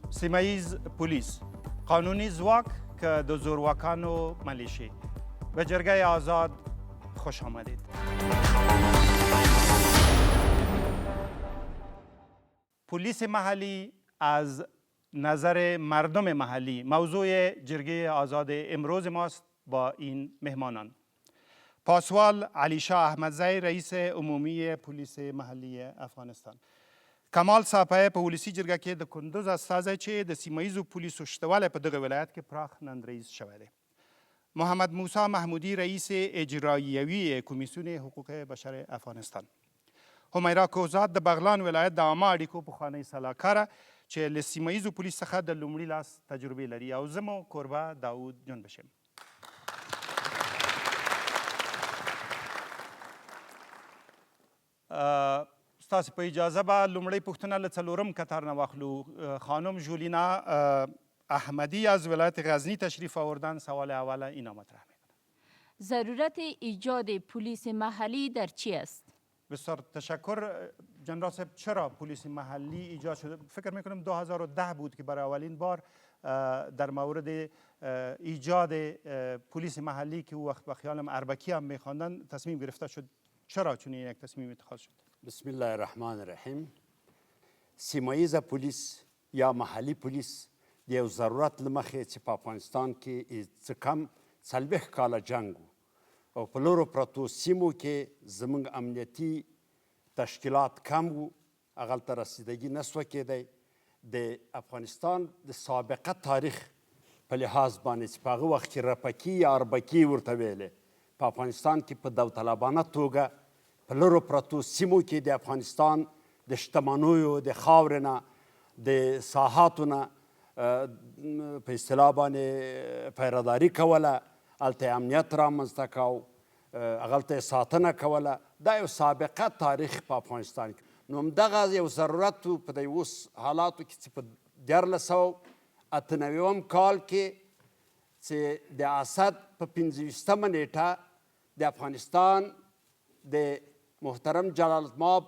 سیمه‌ایز پلیس قانونی ځواک که د زورواکانو ملیشې به جرګه آزاد خوش آمدید. پلیس محلی از نظر مردم محلی موضوع جرگه آزاد امروز ماست با این مهمانان: پاسوال علی شاه احمدزی رئیس عمومی پلیس محلی افغانستان، کمال ساپه په ولسی جرګه کې د کندوز استازی چې د سیمه‌ایزو پولیسو شتوالی په دغه ولایت کې پراخ نندریز شوی دی، محمد موسی محمودی رئیس اجرایوی کمیسیون حقوق بشر افغانستان، همیرا کوزاد د بغلان ولایت د عامه اړیکو پخوانی سلاکاره چې له سیمه‌ایزو پولیس څخه د لومړي لاس تجربې لري، او زه مو کوربه داود جنبش یم. ستاسو په اجازه به لومړی پوښتنه له څلورم کتار نه واخلو. خانم ژولینا احمدی از ولایت غزنی تشریف آوردن. سوال اول اینا مطرح میکنه: ضرورت ایجاد پلیس محلی در چی است؟ بسیار تشکر جنرال صاحب. چرا پلیس محلی ایجاد شده؟ فکر میکنم 2010 بود که برای اولین بار در مورد ایجاد پلیس محلی که او وقت به خیالم اربکی هم میخواندن تصمیم گرفته شد. چرا چنین یک تصمیم اتخاذ شد؟ بسم الله الرحمن الرحیم. سیمه‌ایز پلیس یا محلی پلیس د یو ضرورت له مخې چې په افغانستان کې څه کم 40 کاله جنګ او په لرو پرتو سیمو کې زموږ امنیتي تشکیلات کم وو، هغلته رسیدګي نه سوه کېدی. د افغانستان د سابقه تاریخ په لحاظ باندې چې په هغه وخت کې رپکي یا اربکي ورته ویلې، په افغانستان کې په داوطلبانه توګه په لرو پرتو سیمو کې د افغانستان د شتمنیو د خاورې نه د ساحاتو نه په اصطلاح باندې پیرهداري کوله، هلته امنیت رامنځته کو، هغلته ساتنه کوله. دا یو سابقه تاریخ په افغانستان کې. نو همدغه یو ضرورت و په د اوس حالاتو کې چې په 1998 کال کې چې د اسد په 25مه نیټه د افغانستان د محترم جلال الدمآب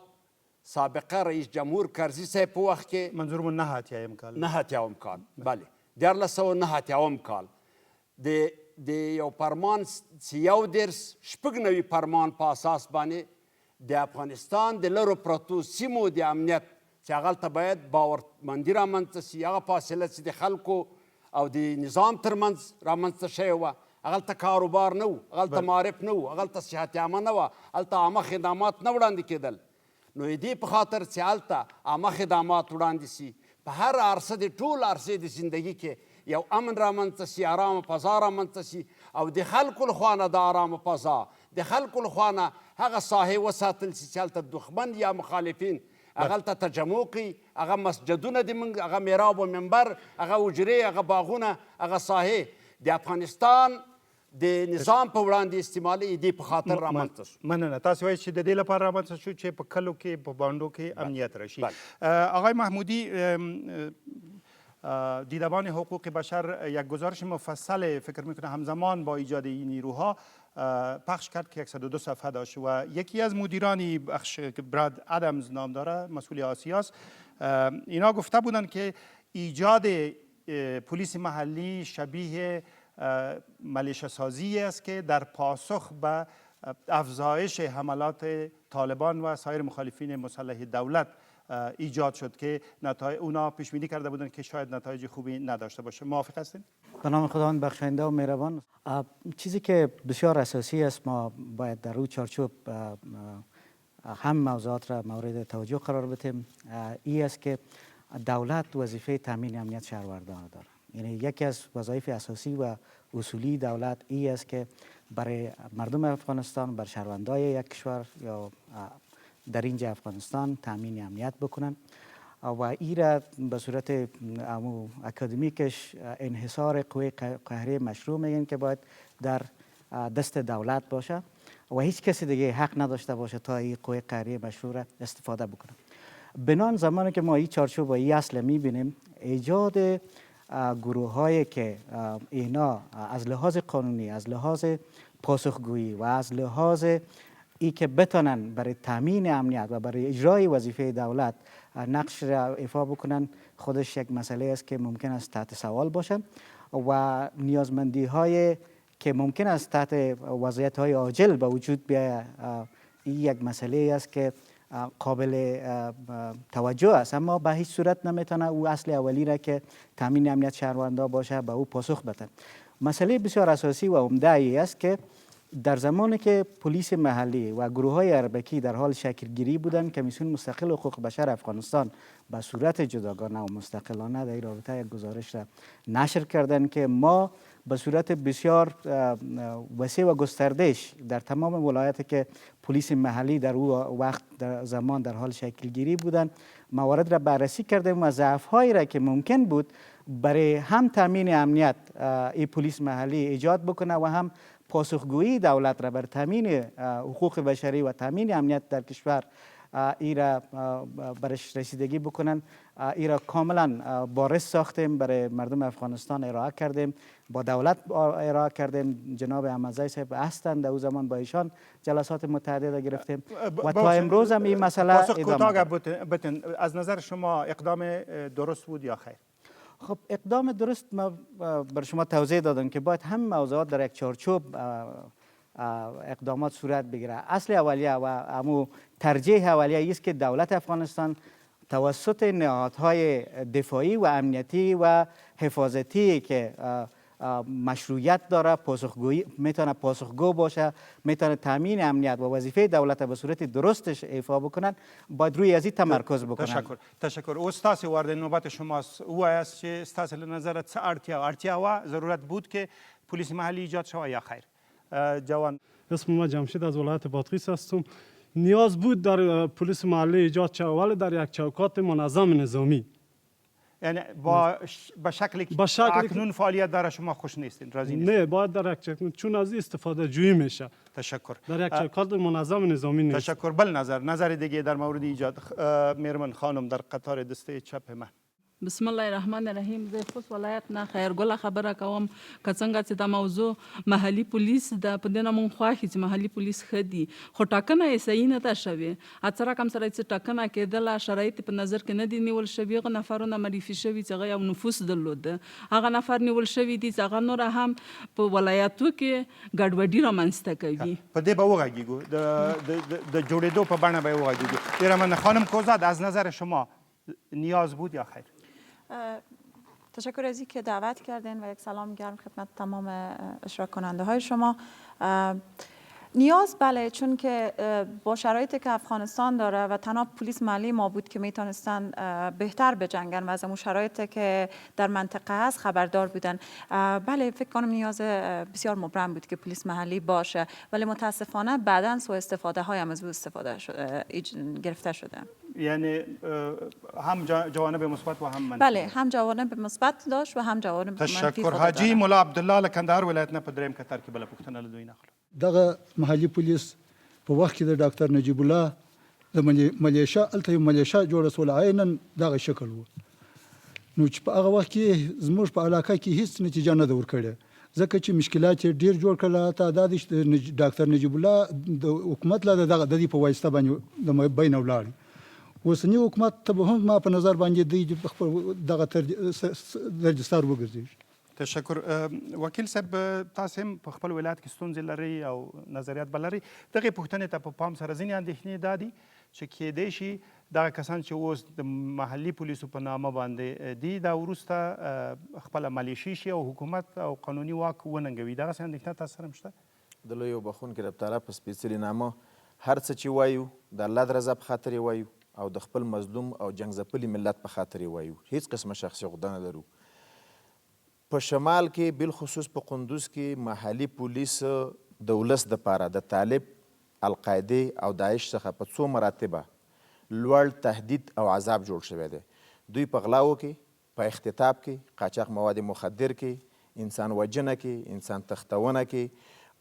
سابقه رئیس جمهور کرزي صاحب په وخت کې منظور مو 89 کال 89 کال بله 1989 کال د یو فرمان 196 فرمان په اساس باندې د افغانستان د لرو پرتو سیمو د امنیت چې هغلته باید باورمندي رامنځته سي، هغه فاصله چې د خلکو او د نظام ترمنځ رامنځته شوې وه، هغلته کاروبار نه و، هغلته معارف نه و، هغلته صحت عامه نه وه، هلته عامه خدمات نه وړاندې کېدل. نو د دې په خاطر چې هلته عامه خدمات وړاندې سي، په هر عرصه د ټول عرصې د زندګي کې یو امن رامنځته سي، ارامه فضا رامنځته سي، او د خلکو لخوا نه د ارامه فضا د خلکو لخوا نه هغه ساحې وساتل سي چې هلته دښمن یا مخالفین هغلته تجمع کوي، هغه مسجدونه د موږ، هغه میراب و منبر، هغه حجرې، هغه باغونه، هغه ساحې د افغانستان د نظام په وړاندې استعمالي دې په خاطر رامنځته شو. مننه. تاسو وایئ چې د دې لپاره رامنځته شو چې په کلو کې په بانډو کې امنیت راشي. آقای محمودی، دیدبان حقوق بشر یک گزارش مفصل فکر میکنه همزمان با ایجاد این نیروها پخش کرد که 102 صفحه داشت و یکی از مدیرانی بخش که براد ادمز نام داره، مسئول آسیاست، اینا گفته بودن که ایجاد پلیس محلی شبیه ملیشه سازی است که در پاسخ به افزایش حملات طالبان و سایر مخالفین مسلح دولت ایجاد شد که اونا پیش بینی کرده بودن که شاید نتایج خوبی نداشته باشه. موافق هستین؟ به نام خداوند بخشاینده و مهربان. چیزی که بسیار اساسی است ما باید در روی چارچوب هم موضوعات را مورد توجه قرار بدیم، این است که دولت وظیفه تامین امنیت شهروندان داره. یعنی یکی از وظایف اساسی و اصولی دولت این است که برای مردم افغانستان، بر شهروندان یک کشور یا در اینجا افغانستان تامین امنیت بکنن و این را به صورت اکادمیکش انحصار قوه قهری مشروع میگن که باید در دست دولت باشه و هیچ کسی دیگه حق نداشته باشه تا این قوه قهری مشروع را استفاده بکنه. بنان زمانی که ما این چارچوب و این اصل میبینیم، ایجاد گروه هایی که اینا از لحاظ قانونی، از لحاظ پاسخگویی و از لحاظ ای که بتانن برای تامین امنیت و برای اجرای وظیفه دولت نقش را ایفا بکنن خودش یک مسئله است که ممکن است تحت سوال باشه و نیازمندی های که ممکن است تحت وضعیت های عاجل به وجود بیاید، این یک مسئله است که قابل توجه است، اما به هیچ صورت نمیتونه او اصل اولی را که تامین امنیت شهروندان باشه به او پاسخ بده. مسئله بسیار اساسی و عمده ای است که در زمانی که پلیس محلی و گروه های اربکی در حال شکلگیری بودند، کمیسیون مستقل حقوق بشر افغانستان به صورت جداگانه و مستقلانه در این رابطه یک گزارش را نشر کردند که ما به صورت بسیار وسیع و گستردهش در تمام ولایاتی که پلیس محلی در او وقت در زمان در حال شکلگیری بودند موارد را بررسی کردیم و ضعف‌هایی را که ممکن بود برای هم تامین امنیت این پلیس محلی ایجاد بکنه و هم پاسخگویی دولت را بر تامین حقوق بشری و تامین امنیت در کشور ای را برش رسیدگی بکنن، ای را کاملا بارز ساختیم، برای مردم افغانستان ارائه کردیم، با دولت ارائه کردیم. جناب احمدزی صاحب هستند، در او زمان با ایشان جلسات متعدد گرفتیم و تا امروز هم این مسئله ادامه دارد. از نظر شما اقدام درست بود یا خیر؟ خب اقدام درست ما بر شما توضیح دادم که باید هم موضوعات در یک چارچوب اقدامات صورت بگیره. اصل اولیه و امو ترجیح اولیه است که دولت افغانستان توسط نهادهای دفاعی و امنیتی و حفاظتی که مشروعیت داره میتونه پاسخگو باشه، میتونه تامین امنیت و وظیفه دولت به صورت درستش ایفا بکنن، باید روی ازی تمرکز بکنن. تشکر. استاد وارد نوبت شماست. او است که استاد نظرت ارتیا و ضرورت بود که پلیس محلی ایجاد شود یا خیر؟ جوان. اسم ما جمشید از ولایت بادغیس هستم. نیاز بود در پلیس محلی ایجاد شود، ولی در یک چوکات منظم نظامی، یعنی به شکلی که اکنون فعالیت داره شما خوش نیستین، راضی نیستین؟ نه، باید در یک چوکات، چون از استفاده جویی میشه. تشکر. در یک چوکات منظم نظامی نیست. تشکر. بل نظر دیگه در مورد ایجاد میرمن خانم در قطار دسته چپ من. بسم الله الرحمن الرحیم. زه خوست ولایت نه خیرګله خبره کوم که څنګه چې دا موضوع محلي پولیس د په دې نه مونږ خوښي چې محلي پولیس ښه دي، خو ټاکنه یې صحیح نه ده شوې. هڅه رقم سره چې ټاکنه کېدله شرایط په نظر کې نه دي نیول شوي. هغه نفرونه معرفي شوي چې هغه یو نفوس درلوده، هغه نفر نیول شوي دي چې هغه نور هم په ولایتو کې ګډوډي رامنځته کوي. په دې به وغږیږو، د جوړېدو په بڼه به وغږیږو. میرمن خانم کوزاد، از نظر شما نیاز بود یا خیر؟ تشکر از اینکه دعوت کردین و یک سلام گرم خدمت تمام اشتراک کننده های شما. نیاز بله، چون که با شرایطی که افغانستان داره و تنها پلیس محلی ما بود که میتونستن بهتر بجنگن و از اون شرایطی که در منطقه هست خبردار بودن. بله فکر کنم نیاز بسیار مبرم بود که پلیس محلی باشه، ولی متاسفانه بعداً سوء استفاده های هم از او گرفته شده. یعنی هم جوانب مثبت و هم منفی؟ بله، هم جوانب مثبت داشت و هم جوانب منفی. تشکر. حاجی مولا عبدالله لکندهار ولایت نه په دریم کتار کې بل پښتنه له دوی نخلو. دغه محلي پولیس په وخت کې د ډاکټر نجیب الله د ملیشا الته یو ملیشا جوړه سول عینن دغه شکل وو، نو چې په هغه وخت کې زموږ په علاقه کې هیڅ نتیجه نه ده ورکړې، ځکه چې مشکلات ډیر جوړ کړل. ته دا د ډاکټر نجیب الله د حکومت له دغه د دې په واسطه باندې د بین ولاړ اوسنی حکومت ته به هم ما په نظر باندې د خپل دغه رجستر وګرځي. تشکر. وکیل صاحب، تاسو هم په خپل ولایت کې ستونزې لري او نظریات بل لري. دغه پوښتنې ته په پام سره ځینې اندېښنې دا دي چې کېدای شي دغه کسان چې اوس د محلي پولیسو په نامه باندې دي دا وروسته خپله ملیشي شي او حکومت او قانوني واک وننګوي. دغسې اندېښنه تاسو سره هم شته؟ د لویو بخښونکي رفتاره په سپېڅلي نامه هر څه چې وایو د الله د رضا په خاطر یې وایو او د خپل مظلوم او جنګ ځپلي ملت په خاطر یې وایو. هیڅ قسمه شخصي غوښتنه نه لرو. په شمال کې بالخصوص په قندوز کې محلي پولیس د ولس دپاره د طالب، القاعدې او داعش څخه په څو مراتبه لوړ تهدید او عذاب جوړ شوی دی. دوی په غلاو کې، په اختطاف کې، قاچاق مواد مخدر کې، انسان وژنه کې، انسان تښتونه کې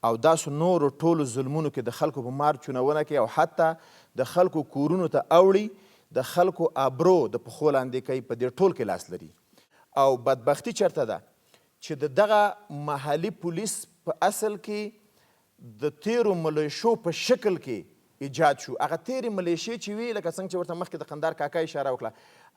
او داسې نورو ټولو ظلمونو کې د خلکو په مار چونونه کې او حتی د خلکو کورونو ته اوړي، د خلکو ابرو د پښو لاندې کوي. په دې ټول کې لاس لري. او بدبختي چېرته ده چې د دغه محلي پولیس په اصل کې د تیرو ملیشو په شکل کې ایجاد شو. هغه تیرې ملیشې چې وي لکه څنګه چې ورته مخکې د قندار کاکا اشاره وکړه،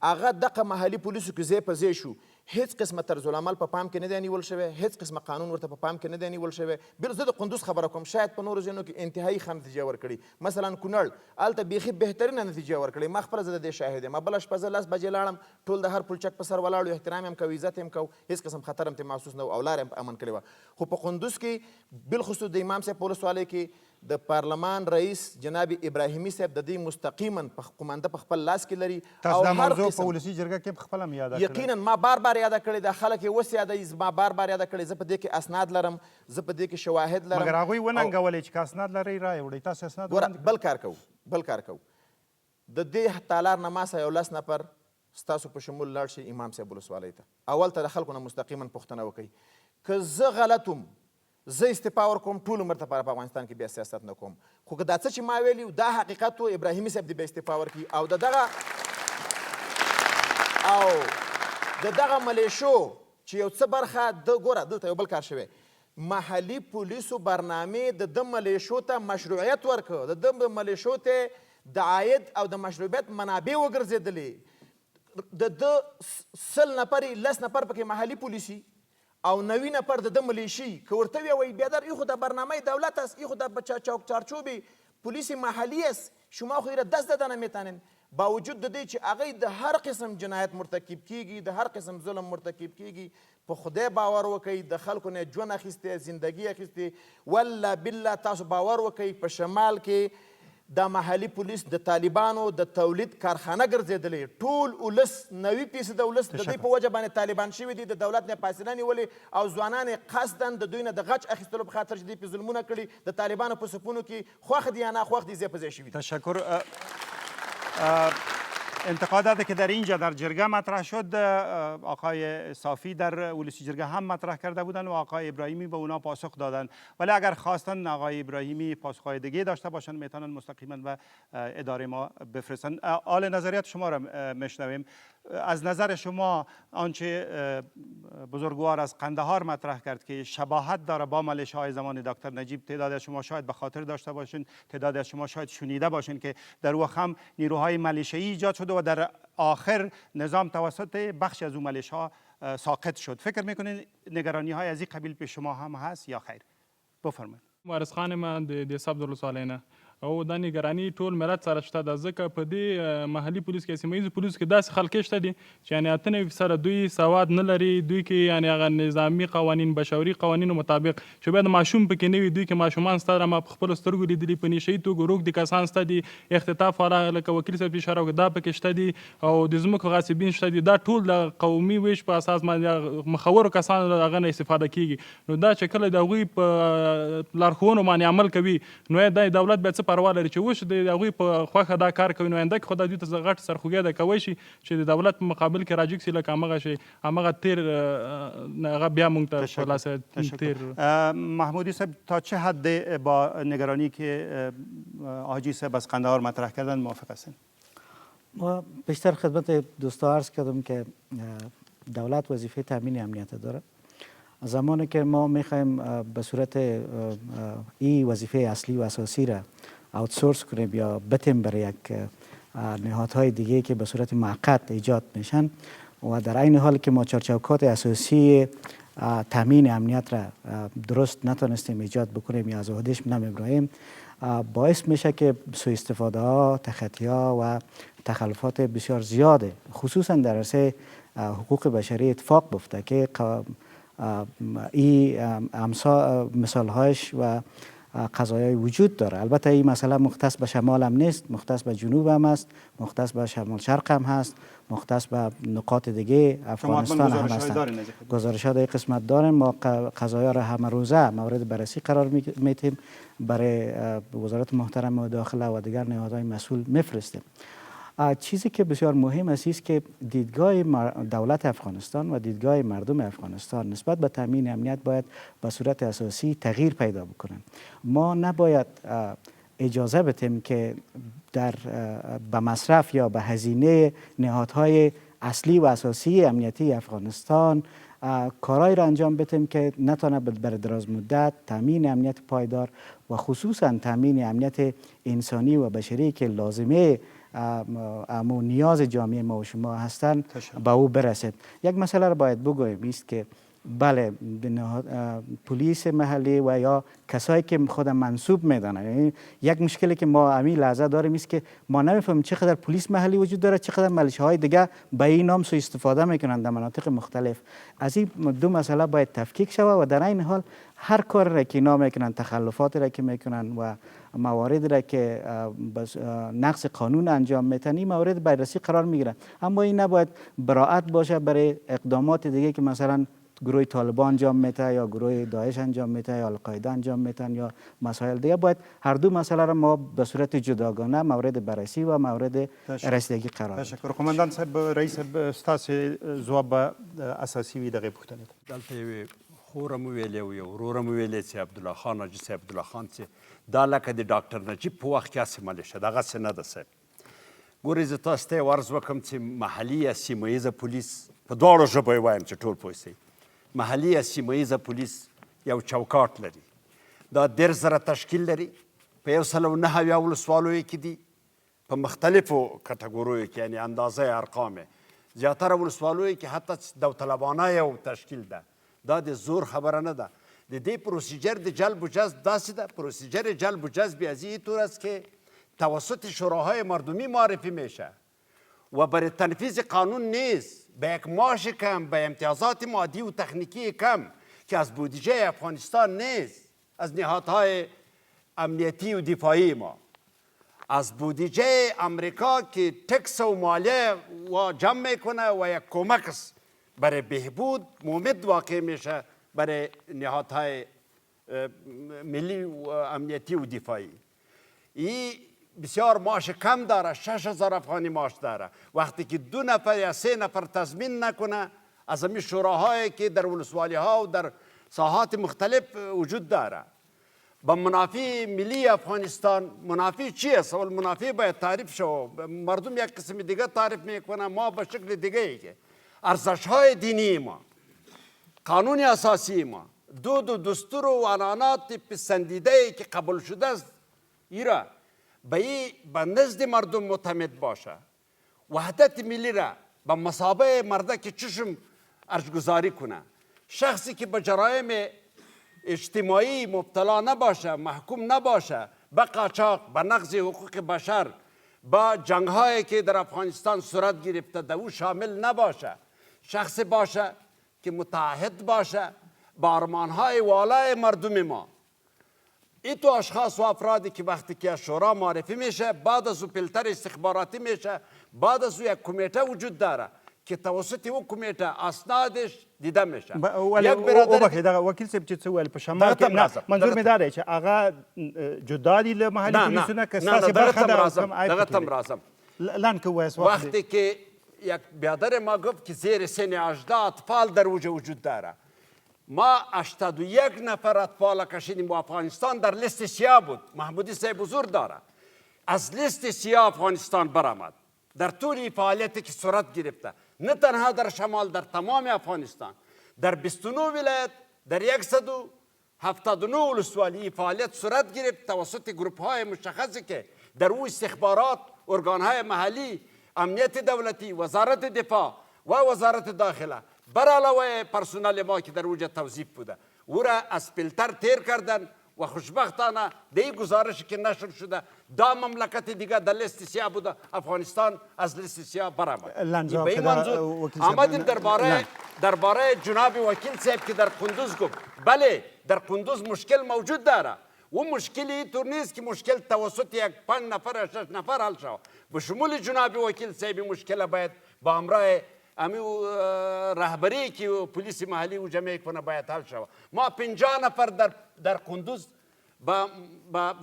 هغه دغه محلي پولیسو کې ځای په ځای شو، هیڅ قسمه طرزالعمل په پام کې نه دی نیول شوی، هیڅ قسمه قانون ورته په پام کې نه دی نیول شوی. بل زه د قندوز خبره کوم، شاید په نورو ځایونو کې انتهایي ښه نتیجه ورکړي. مثلا کونړ هلته بیخي بهترینه نتیجه ورکړې. ما خپله زه د دې شاهد یم. بله شپه زه 10 بجې لاړم، ټول د هر پلچک په سر ولاړ، احترام یې هم کوو، عزت یې هم کوو، هیڅ قسم خطر هم ترې محسوس نه و او لاره یې امن کړې وه. خو په قندوز کې بالخصوص د امام صاحب په ولسوالۍ کې د پارلمان رئیس جناب ابراهیمي صاحب د دې مستقیما قومانده په خپل لاس کې لري. تاسو دا موضوع په ولسي جرګه کې خپله هم یاده کړې؟ یقینا ما بار بار یاده کړې ده، خلک یې اوس یادوي، ما بار بار یاده کړې. زه په دې کې اسناد لرم، زه په دې کې شواهد لرم. مګر هغوی وننګولې چې که اسناد لرئ رایې وړئ، تاسو اسناد وړاندې بل کار کوو. د دې تالار نه ما سره 11 نفر ستاسو په شمول لاړ شي امام صاحب ولسوالۍ ته. اول ته د خلکو نه مستقیما پوښتنه وکړئ، که زه غلط وم زه استعفا ورکوم، ټول عمر دپاره په افغانستان کې بیا سیاست نه کوم. خو که دا څه چې ما ویلي دا حقیقت و، ابراهیمي صاحب دې بیا استعفا ورکړي او د دغه ملیشو چې یو څه برخه د ګوره دلته یو بل کار شوی، محلي پولیسو برنامې د ده ملیشو ته مشروعیت ورکړ، د ده ملیشو ته د عاید او د مشروعیت منابع وګرځېدلې. د ده 100 نفر 10 نفر پکې محلي پولیسي او 90 نفر د ده ملیشي. که ورته ویوی بیادر ایخو در برنامه دولت است، ایخو در چارچوب پلیس محلی است، شما خو را دست دادن میتونین. با وجود د دې چې هغوی د هر قسم جنایت مرتکب کیږي، د هر قسم ظلم مرتکب کیږي، په خدای باور وکئ، د خلکو نه ژوند اخیستی، زندگی اخیستی. والله بالله تاسو باور وکئ په شمال کې دا محلي پولیس د طالبانو د تولید کارخانه ګرځېدلې. ټول ولس 90% ولس د دوی په وجه باندې طالبان شوي دي، د دولت نه فاصله نیولې او ځوانان یې قصدا د دوی نه د غچ اخیستلو په خاطر چې دوی پې ظلمونه کړي، د طالبانو په صفونو کې خوښ دي یا ناخوښ دي ځای په ځای شوي دي. تشکر. انتقاداتی که در اینجا در جرگه مطرح شد آقای صافی در ولسی جرگه هم مطرح کرده بودند و آقای ابراهیمی به اونا پاسخ دادند، ولی اگر خواستن آقای ابراهیمی پاسخهای دیگه داشته باشند میتونن مستقیما به اداره ما بفرستن. آل نظریات شما را میشنویم. از نظر شما آنچه بزرگوار از قندهار مطرح کرد که شباهت داره با ملیشه‌های زمان دکتر نجیب، تعداد از شما شاید به خاطر داشته باشین، تعداد از شما شاید شنیده باشین که در وقت هم نیروهای ملیشه‌ای ایجاد شده و در آخر نظام توسط بخش از اون ملیشه‌ها ساقط شد. فکر میکنین نگرانی های از این قبیل به شما هم هست یا خیر؟ بفرمایید. وارث خان ما د صاحب د ولسوالۍ نه او دا نگرانی ټول ملت سره شته ده، ځکه په دې محلي پولیس کې سیمه ییز پولیس کې داسې خلک شته دي چې یعنې 98% دوی سواد نه لري، دوی کې یعنې هغه نظامي قوانین بشري قوانینو مطابق چې باید ماشوم پکې نه وي، دوی کې ماشومان سته ما په خپلو سترګو لیدلي، په نشه یي توګه روږدي کسان شته دي، اختطاف والا لکه وکیل صاحب اشاره وکړه دا پکې شته دي او د ځمکو غاصبین شته دي. دا ټول د قومي ویش په اساس باندې مخورو کسانو له هغه نه استفاده کیږي. نو دا چې کله د هغوی په لارښوونو باندې عمل کوي نو دا دولت بیا څه پروا لري چې وش د هغوی په خوښه دا کار کوي. نو آینده کې خو دا دوی ته غټ سرخوږی ده کوی شي چې د دولت په مقابل کې راجګ سي، لکه همغه شی همغه تیر هغه بیا موږ ته خلاصه تیر. محمودی صاحب تا چه حد با نگرانی که حاجی صاحب از قندهار مطرح کردن موافق هستین؟ ما بیشتر خدمت دوستا عرض کردم که دولت وظیفه تامین امنیت داره. زمانی که ما میخوایم به صورت این وظیفه اصلی و اساسی را آوتسورس کنیم یا بتیم برای یک نهادهای دیگه که به صورت موقت ایجاد میشن و در این حال که ما چارچوبات اساسی تامین امنیت را درست نتونستیم ایجاد بکنیم یا از عهدهش نمیبریم، باعث میشه که سوء استفاده ها، تخطی ها و تخلفات بسیار زیاده خصوصا در عرصه حقوق بشری اتفاق بیفته که این مثال هایش و قضایای وجود داره. البته این مسئله مختص به شمال هم نیست، مختص به جنوب هم است، مختص به شمال شرق هم هست، مختص به نقاط دیگه افغانستان هم هستند. گزارشات در قسمت داریم. ما قضایا را همه روزه مورد بررسی قرار میتیم، برای وزارت محترم داخله و دیگر نهادهای مسئول میفرستیم. چیزی که بسیار مهم است که دیدگاه دولت افغانستان و دیدگاه مردم افغانستان نسبت به تامین امنیت باید به صورت اساسی تغییر پیدا بکنه. ما نباید اجازه بدیم که به مصرف یا به هزینه نهادهای اصلی و اساسی امنیتی افغانستان کارایی را انجام بدیم که نتونه بر دراز مدت تامین امنیت پایدار و خصوصا تامین امنیت انسانی و بشری که لازمه امو نیاز جامعه ما و شما هستند به او برسید. یک مسئله را باید بگوییم است که بله پلیس محلی و یا کسایی که خود منصوب میدانند، یعنی یک مشکلی که ما همین لحظه داریم است که ما نمیفهمیم چقدر پلیس محلی وجود داره، چقدر ملیشه های دیگه به این نام سوء استفاده میکنند در مناطق مختلف. از این دو مسئله باید تفکیک شود و در این حال هر کار را که اینا میکنن، تخلفات را که میکنن و موارد را که نقض قانون انجام میتن، این موارد بررسی قرار میگیرن، اما این نباید براعت باشه برای اقدامات دیگه که مثلا گروه طالبان انجام میته یا گروه داعش انجام میته یا القاعده انجام میتن یا مسائل دیگه. باید هر دو مسئله را ما به صورت جداگانه مورد بررسی و مورد رسیدگی قرار بدیم. تشکر. قماندان صاحب، رئیس صاحب، ستاسو ځواب اساسي وي دغه پوښتنې ته. دلته یو خور مو ویلې او یو ورور مو ویلې چې عبدالله خان حاجي صاحب عبدالله خان چې دا لکه د ډاکټر نجیب په وخت کې هسې ملیشه دغسې نه ده صاحب. ګورئ زه تاسو ته یې عرض وکړم چې محلي یا سیمه ییزه پولیس په دواړو ژبو یې وایم چې ټول پوه شئ. محلي یا سیمه ییزه پولیس یو چوکاټ لري، دا 10,000 تشکیل لري، په 109 ولسوالیو کې دي، په مختلفو کټګوریو کې، یعنی اندازه ارقام زیاتره ولسوالیو کې حتی داوطلبانه یو تشکیل ده. دا د زور خبره نه ده. د دې پروسیجر د جلب و جذب داسې ده، پروسیجر جلب و جذب از این طور است که توسط شوراهای مردمی معرفی میشه و برای تنفیذ قانون نیست، به یک معاش کم، به امتیازات مادی و تکنیکی کم که از بودجه افغانستان نیست، از نهادهای امنیتی و دفاعی ما، از بودجه امریکا که تکس و مالیه و جمع میکنه و یک کمک برای بهبود مومد واقع میشه برای نهادهای ملی و امنیتی و دفاعی. این بسیار معاش کم داره، 6,000 افغانی معاش داره. وقتی که 2 نفر یا 3 نفر تضمین نکنه از همین شوراهایی که در ولسوالی ها و در ساحات مختلف وجود داره، با منافع ملی افغانستان منافع چی است؟ اول منافع باید تعریف شو. مردم یک قسم دیگه تعریف میکنه، ما به شکل دیگه ای که ارزش های دینی ما، قانون اساسی ما، دو دستور و عنانات پسندیده ای که قبول شده است، ایرا به نزد مردم معتمد باشه، وحدت ملی را به مثابه مرده که چشم ارجگذاری کنه. شخصی که به جرایم اجتماعی مبتلا نباشه، محکوم نباشه به قاچاق، به نقض حقوق بشر، با جنگ هایی که در افغانستان صورت گرفته در او شامل نباشه، شخص باشه که متعهد باشه با آرمان های والای مردم ما. این تو اشخاص و افرادی که وقتی که شورا معرفی میشه، بعد از او فیلتر استخباراتی میشه، بعد از او یک کمیته وجود داره که توسط او کمیته اسنادش دیده میشه. یک برادر وکیل صاحب چې څه ویل په شمال کې منظور مې دا دی چې هغه جدا دي له محلي پولیسو نه که ستاسې برخه ده. دغه تم رازم لن که وایس وقتی که یک برادر ما گفت که زیر سن 18 اطفال در اوجه وجود داره، ما 81 نفر اطفال کشیدیم و افغانستان در لیست سیاه بود. محمودی صاحب حضور داره، از لیست سیاه افغانستان برآمد در طول فعالیتی که صورت گرفته، نه تنها در شمال، در تمام افغانستان، در 29 ولایت، در 179 ولسوالی فعالیت صورت گرفت توسط گروپ های مشخصی که در او استخبارات، ارگان های محلی، امنیت دولتی، وزارت دفاع و وزارت داخله بر علاوه پرسنل ما که در اوجه توظیف بوده او را از فیلتر تیر کردن و خوشبختانه دی گزارشی که نشر شده دا مملکت دیگه در لیست سیاه بوده، افغانستان از لیست سیاه برآمد. به این منظور آمدیم درباره جناب وکیل صاحب که در قندوز گفت بله در قندوز مشکل موجود داره و مشکلی اینطور نیست که مشکل توسط یک 5 نفر یا 6 نفر حل شود. به شمول جناب وکیل صاحب مشکل باید با همراه امی رهبری که پلیس محلی و جمع کنه باید حل شود. ما 50 نفر در قندوز با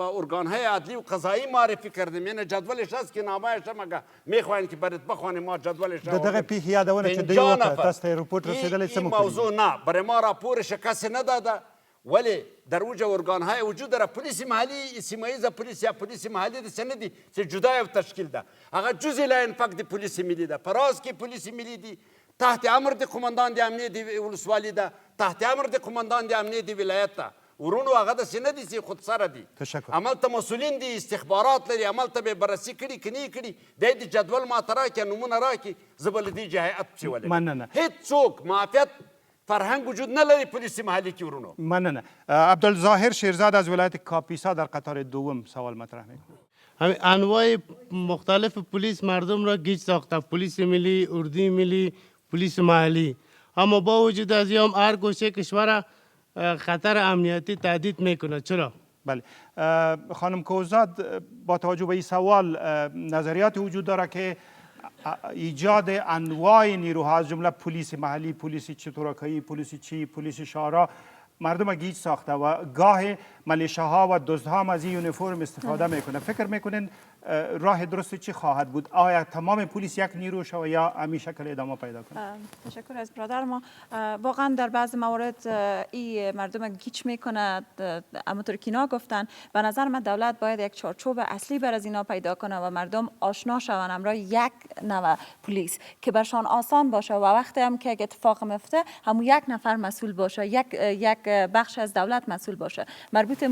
ارگانهای عدلی و قضایی معرفی کردیم. یعنی جدولش هست که نامه‌اش هم اگه میخواین که برات بخوانیم ما جدولش د دغه پیښې یادونه چې دوی وکړه تاسو ته رپورټ رسېدلی څه مو کړي؟ موضوع نه برای ما راپورش کسی نداده، ولی در اوج ارگانهای وجود داره. پلیس محلی سیمه ییزه پلیس یا پلیس محلی ده سندی چې جدا یو تشکیل ده، هغه جزء لا انفاق د پلیس ملی ده. پراز کې پلیس ملی دي تحت امر د قماندان د امنیت ولسوالی ده، تحت امر د قماندان د امنیت ولایت ده ورونو هغه داسې نه دي چې خودسره دي تشکر. هملته مسؤلین دي استخبارات لري هملته به یې بررسي کړي که نه یې کړي دی د جدول ماته راکړي نومونه راکړي زه به له دې جهایت پسې ولګم مننه. هېڅوک معافیت فرهنگ وجود نداره پلیس محلی که ورونو. مننه. عبدالظاهر شیرزاد از ولایت کاپیسا در قطار دوم سوال مطرح میکنه. انواع مختلف پلیس مردم را گیج ساخته، پلیس ملی، اردوی ملی، پلیس محلی. اما با وجود از این هر گوشه کشور خطر امنیتی تهدید میکنه. چرا؟ بله. خانم کوزاد با توجه به این سوال نظریات وجود داره که ایجاد انواع نیروها از جمله پلیس محلی، پلیس چتورکایی، پلیس چی، پلیس شارع مردم گیج ساخته و گاه ملیشاها و دزدها هم از این یونیفرم استفاده میکنه. فکر میکنین راه درست چی خواهد بود؟ آیا تمام پلیس یک نیرو شود یا همین شکل ادامه پیدا کنه؟ تشکر از برادر ما. واقعا در بعض موارد این مردم گیج میکنه، همونطور که اینا گفتن. به نظر من دولت باید یک چارچوب اصلی بر از اینا پیدا کنه و مردم آشنا شون همراه یک نوع پلیس که برشان آسان باشه و وقتی هم که اتفاق میفته همون یک نفر مسئول باشه، یک بخش از دولت مسئول باشه. مربوط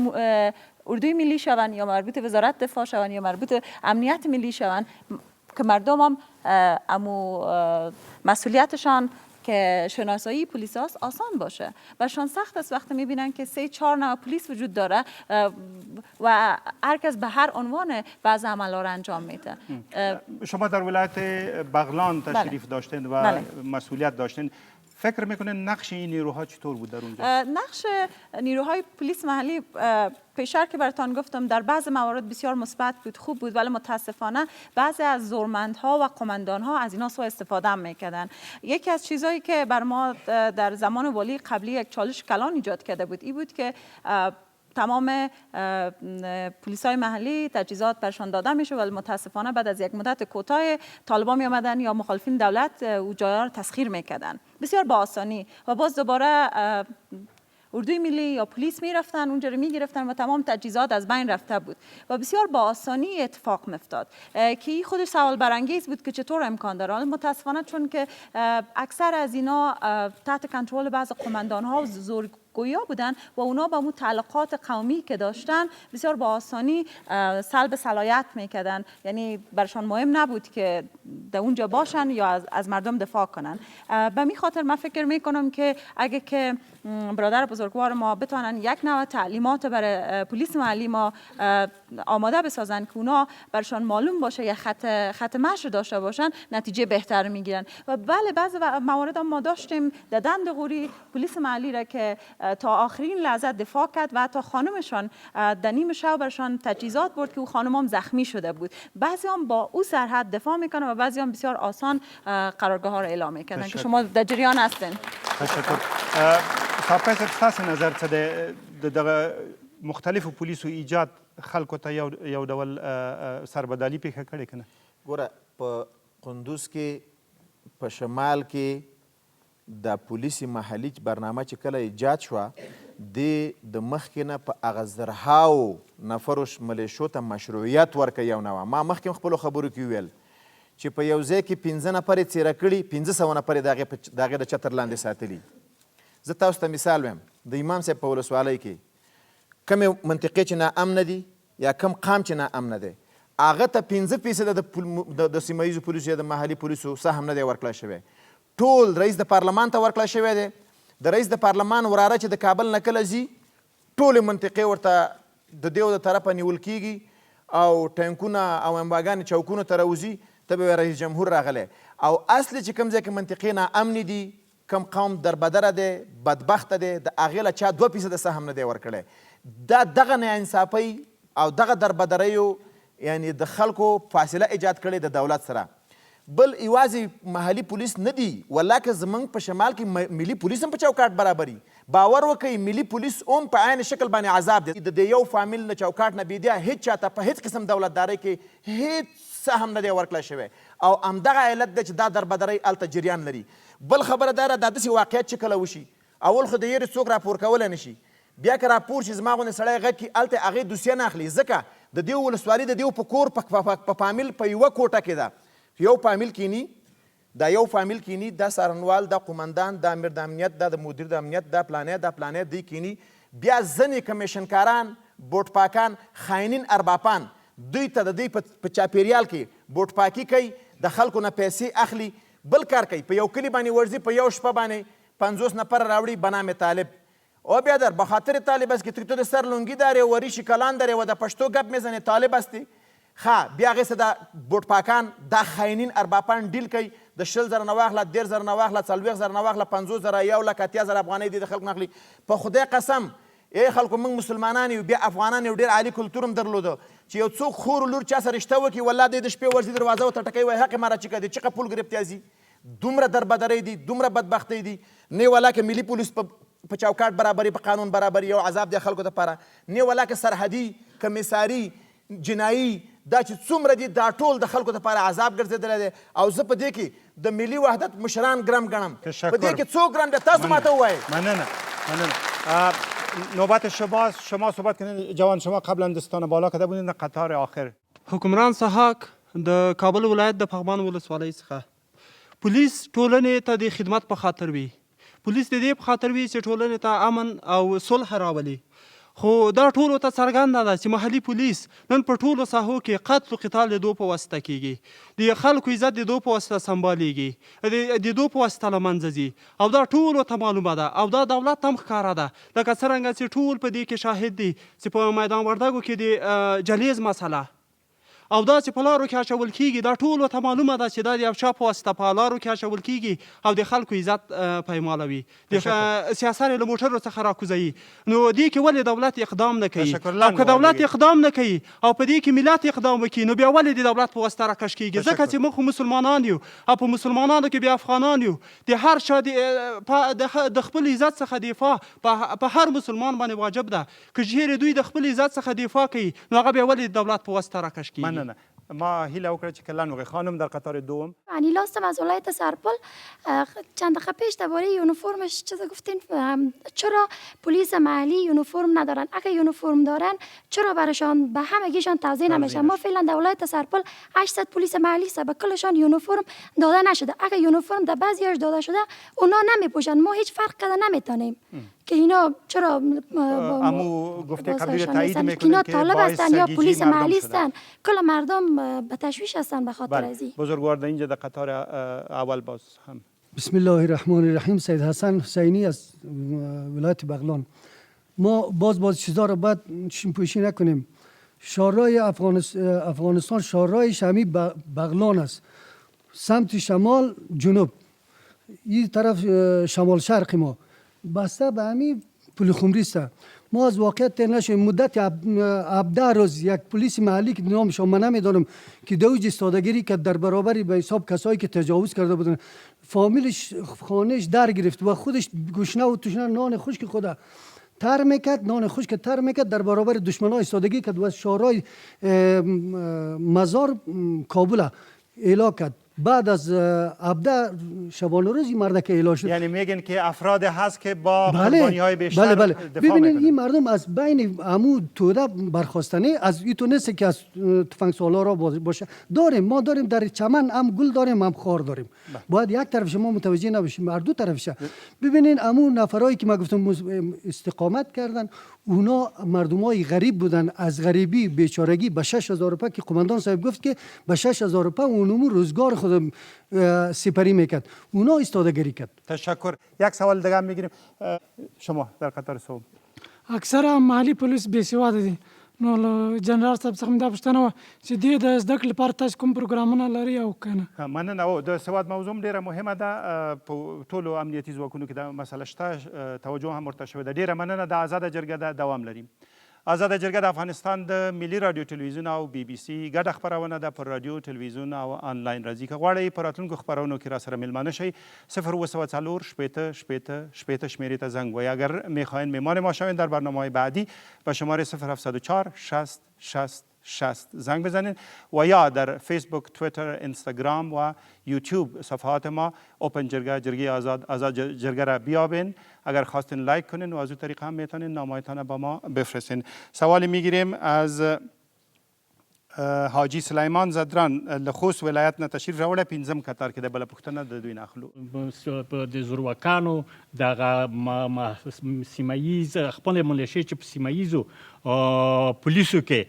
اردوی ملی شون یا مربوط وزارت دفاع شون یا مربوط امنیت ملی شون که مردم هم امو مسئولیتشان که شناسایی پلیس هاست آسان باشه. برشان سخت است وقتی میبینن که 3-4 نوع پلیس وجود داره و هر کس به هر عنوان بعض عملا رو انجام میده. شما در ولایت بغلان تشریف داشتین و مسئولیت داشتین. فکر میکنین نقش این نیروها چطور بود در اونجا؟ نقش نیروهای پلیس محلی پیشتر که براتان گفتم در بعض موارد بسیار مثبت بود، خوب بود، ولی متاسفانه بعضی از زورمندها و قماندانها از اینا سوء استفاده میکردن. یکی از چیزایی که بر ما در زمان والی قبلی یک چالش کلان ایجاد کرده بود این بود که تمام پلیسای محلی تجهیزات برشان داده میشه ولی متاسفانه بعد از یک مدت کوتاه طالبان می آمدن یا مخالفین دولت او جاها رو تسخیر میکردن بسیار با آسانی و باز دوباره اردوی ملی یا پلیس میرفتن اونجا رو میگرفتن و تمام تجهیزات از بین رفته بود و بسیار با آسانی اتفاق میافتاد که این خودش سوال برانگیز بود که چطور امکان داره. متاسفانه چون که اکثر از اینا تحت کنترل بعض قماندان ها و زورگویا بودن و اونا با اون تعلقات قومی که داشتن بسیار با آسانی سلب صلاحیت میکردن، یعنی برشان مهم نبود که در اونجا باشن یا از مردم دفاع کنن. به می خاطر من فکر میکنم که اگه که برادر بزرگوار ما بتونن یک نوع تعلیمات برای پلیس محلی ما آماده بسازن که اونا برشان معلوم باشه یا خط مشی داشته باشن نتیجه بهتر میگیرن. و بله بعض موارد ما داشتیم در دند غوری پلیس محلی را که تا آخرین لحظه دفاع کرد و حتی خانمشان در نیم شب برشان تجهیزات برد که او خانم هم زخمی شده بود. بعضی هم با او سرحد دفاع میکنن و بعضی هم بسیار آسان قرارگاه ها را اعلام میکنن که شما در جریان هستین. تشکر. صاحب ستاسو نظر څه دی د مختلفو پولیسو ایجاد خلکو ته یو ډول سربدالي پیښه کړې که نه؟ ګوره په قندوز کې په شمال کې د پولیس محلي برنامه چې کله ایجاد شوه د مخکې نه په هغه زرهاو نفرو ملیشو ته مشروعیت ورکوي یو نوع. ما مخکې خپلو خبرو کې وویل چې په یو ځای کې 15 نفر یې څیره کړي 1500 نفر یې د هغې د چتر لاندې ساتلي. زه تاسو ته مثال وایم د امام صاحب په ولسوالۍ کې کمې منطقې چې ناامنه دي یا کم قام چې ناامنه دی هغه ته 5% د سیمه ییزو پولیسو یا د محلي پولیسو سهم نه دی ورکړی شوی. ټول رئیس د پارلمان ته ورکړی شوی دی. د رئیس د پارلمان وراره چې د کابل نه کله ځي ټولې منطقې ورته د دیو د طرفه نیول کیږي او ټینکونه او امباګانې چوکونو ته راوځي ته به رئیس جمهور راغلی او اصلي چې کوم ځای کې منطقې ناامنې دي کم قوم دربدره دی بدبخته دی د هغې له چا 2% سهم نه دی ورکړی. دا دغه ناانصافۍ او دغه دربدریو یعنی د خلکو فاصله ایجاد کړې د دولت سره. بل یوازې محلي پولیس نه دي والله که زموږ په شمال کې ملي پولیس هم په چوکاټ برابري. باور وکړئ ملي پولیس هم په عین شکل باندې عذاب دی. د یو فامیل نه چوکاټ نه بېدیا هیڅ چاته په هیڅ قسم دولتدارۍ کې هیڅ سهم نه دی ورکړی شوی او همدغه علت دی چې دا دربدرۍ هلته جریان لري. بل خبره دا ده دا داسې واقعیت چې کله وشي اول خو د یېرې څوک راپور کولی نه شي بیا که راپور شي زما غوندې سړی غږ کړي هلته هغې دوسیه نه اخلي ځکه د دې ولسوالي د دې په کور په فامیل په یوه کوټه کې ده یو فامیل کینی دا یو فامیل کینی دا څارنوال دا قمندان دا امیر د امنیت دا د مدیر د امنیت دا پلانې دی کینی بیا ځینې کمیشنکاران بوټپاکان خاینین اربابان دوی ته د دوی په چاپیریال کې بوټپاکي کوي د خلکو نه پیسې اخلي بل کار کوي په یو کلي باندې ورځي په یو شپه باندې 50 نفر راوړي بنام طالب او بیا در بخاطر طالب است که تو در سر لنگی داره و ریش کلان داره و در پشتو گپ میزنه طالب هستی بیا هغې څه د بوټپاکان دا خاینین اربابان ډیل کوي د 20,000 نه واخله 10,000 نه واخله 40,000 نه واخله 50,000 1,80,000 افغانۍ دې د خلکو نه اخلي په خدای قسم ای خلکو موږ مسلمانان یو بیا افغانان یو ډېر عالي کلتور هم درلوده چې یو څوک خور لور چا سره رشته وکړي والله دی د شپې ورځي دروازه ورته ټکوي وایي حق مرا چیکه دی چقه پول ګرفتیا ځي دومره دربدرۍ دي دومره بدبختۍ دي نه ولا که ملي پولیس په چوکاټ برابري په قانون برابري یو عذاب دی خلکو دپاره نه ولا که سرحدي کمیساري جنایي دا چې څومره دي دا ټول د خلکو دپاره عذاب ګرځېدلی دی او زه په دې کې د ملي وحدت مشران ګرم ګڼم په دې کې څوک ګرم دی تاسو ماته ووایئ مننه نوبت شما صحبت کنید جوان شما قبلا دستان بالا کرده بودید در قطار آخر حکمران سحاق د کابل ولایت د پغمان ولسوالۍ څخه پولیس ټولنې ته د خدمت په خاطر وي پولیس د دې په خاطر وي چې ټولنې ته امن او صلح راولي خو دا ټولو ته څرګنده ده چې محلي پولیس نن په ټولو ساحو کې قتل و قتال د دو په واسطه کیږي د خلکو عزت د دو په واسطه سنبالیږي د دو په واسطه له منځه ځي او دا ټولو ته معلومه ده او دا دولت هم ښکاره ده لکه څرنګه چې ټول په دې کې شاهد دي چې په میدان وردګو کې د جلیز مسله او دا چې په لارو کې اچول کیږي دا ټولو ته معلومه ده چې دا د یو چا په واسطه په لارو کې اچول کیږي او د خلکو عزت پایمالوي د سیاست له موټرو څخه راکوزوي نو دې کې ولې دولت اقدام نه کوي او که دولت اقدام نه کوي او په دې کې ملت اقدام وکړي نو بیا ولې د دولت په واسطه راکش کیږي ځکه چې موږ مسلمانان یو او په مسلمانانو کې بیا افغانان یو د هر چا د خپل عزت څخه دفاع په هر مسلمان باندې واجب ده که چیرې دوی د خپل عزت څخه دفاع کوي نو هغه بیا ولې د دولت په واسطه راکش کیږي نه ما هیله وکړه چې کلان نوغی خانم در قطار دوم انیلا هستم از ولایت سرپل چند دقیقه پیش درباره یونیفرمش چیز گفتین چرا پلیس محلی یونیفرم ندارن اگه یونیفرم دارن چرا براشان به همگیشان توزیع نمیشه ما فعلا در ولایت سرپل 800 پلیس محلی است به کلشان یونیفرم داده نشده اگه یونیفرم در بعضیاش داده شده اونا نمیپوشن ما هیچ فرق کرده نمیتونیم که اینا چرا امو گفته قبلی تایید میکنن که اینا طالب هستن یا پلیس محلی هستن کل مردم به تشویش هستن به خاطر ازی بزرگوار در اینجا در قطار اول باز هم بسم الله الرحمن الرحیم سید حسن حسینی از ولایت بغلان ما باز چیزا رو باید پوشی نکنیم شورای افغانستان شورای شمی بغلان است سمت شمال جنوب این طرف شمال شرق ما بسته به همین پل خمری است ما از واقعیت نشیم مدت 17 روز یک پلیس محلی که نامش من نمیدانم که دوج ایستادگی که در برابر به حساب کسایی که تجاوز کرده بودن فامیلش خانهش در گرفت و خودش گشنه و توشنه نان خشک خدا تر میکرد نان خشک تر میکرد در برابر دشمنان ایستادگی کرد و شورای مزار کابل اعلام کرد بعد از 17 شبانه روزی مرد که اعلام شد یعنی میگن که افراد هست که با قربانی های بیشتر بله. دفاع ببینید این مردم از بین عمو توده برخواستنه از این تو نیست که از تفنگ سالارا باشه ما داریم در چمن هم گل داریم هم خار داریم باید یک طرفش ما متوجه نباشیم هر دو طرفش ببینید عمو نفرایی که ما گفتم استقامت کردن اونا مردمای غریب بودن از غریبی بیچارگی به 6,000 روپیه که قماندان صاحب گفت که به 6,000 روپیه اونمو روزگار خود سپری میکرد اونا ایستادگی کرد. تشکر. یک سوال دیگه میگیریم شما در قطار سوم. اکثرا محلي پولیس بې سواده دي نو جنرال صاحب څخه مې دا پوښتنه وه چې دوی د زده کړې لپاره تاسو کوم پروګرامونه لري او که نه مننه او د سواد موضوع ډیره مهمه ده په ټولو امنیتي ځواکونو کې دا مسله شته توجه هم ورته شوې ده ډیره مننه د آزاده جرګه ده دوام لري آزاده جرګه د افغانستان د ملي رادیو تلویزیون او بي بي سي ګډه خپرونه ده پر رادیو تلویزیون او آنلاین راځي که غواړئ په راتلونکو خپرونو کې راسره میلمانه شئ 0 شپیته شمیرې ته زنگ وی اگر میخواین مهمان ما شوین در برنامه‌های بعدی به شماره 0704 60 60 60 زنگ بزنین و یا در فیسبوک، تویتر، اینستاگرام و یوتیوب صفحات ما اوپن جرگه آزاد جرگه را بیابین. اگر خواستین لایک کنین و از اون طریق هم میتونین نامه‌هایتان با ما بفرستین. سوالی میگیریم از حاجی سلیمان زدران له خوست ولایت نه تشریف راوړی 5م کتار کې د بله پوښتنه د دوی نه اخلو. د زورواکانو دغه سیمهییز خپل ملیشې چې په سیمهییزو پولیسو کې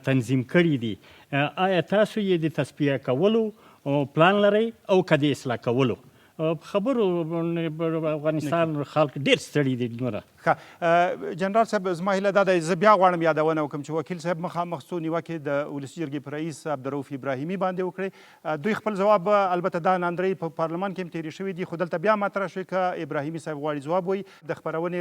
تنظیم کړي دي، آیا تاسو یې د تصفیه کولو پلان لرئ او که د اصلاح کولو؟ خبرو افغانستان خلک ډېر ستړي دي نوره. جنرال صاحب زما هیله دا ده، زه بیا غواړم یادونه وکړم چې وکیل صاحب مخامخ څو نیوکې د ولسي جرګې په رئیس عبدالرؤف ابراهیمي باندې وکړې. دوی خپل ځواب البته دا ناندرۍ په پارلمان کې هم تېرې شوي دي، خو دلته بیا مطرح شوي که ابراهیمي صاحب غواړي ځواب وایي د خپرونې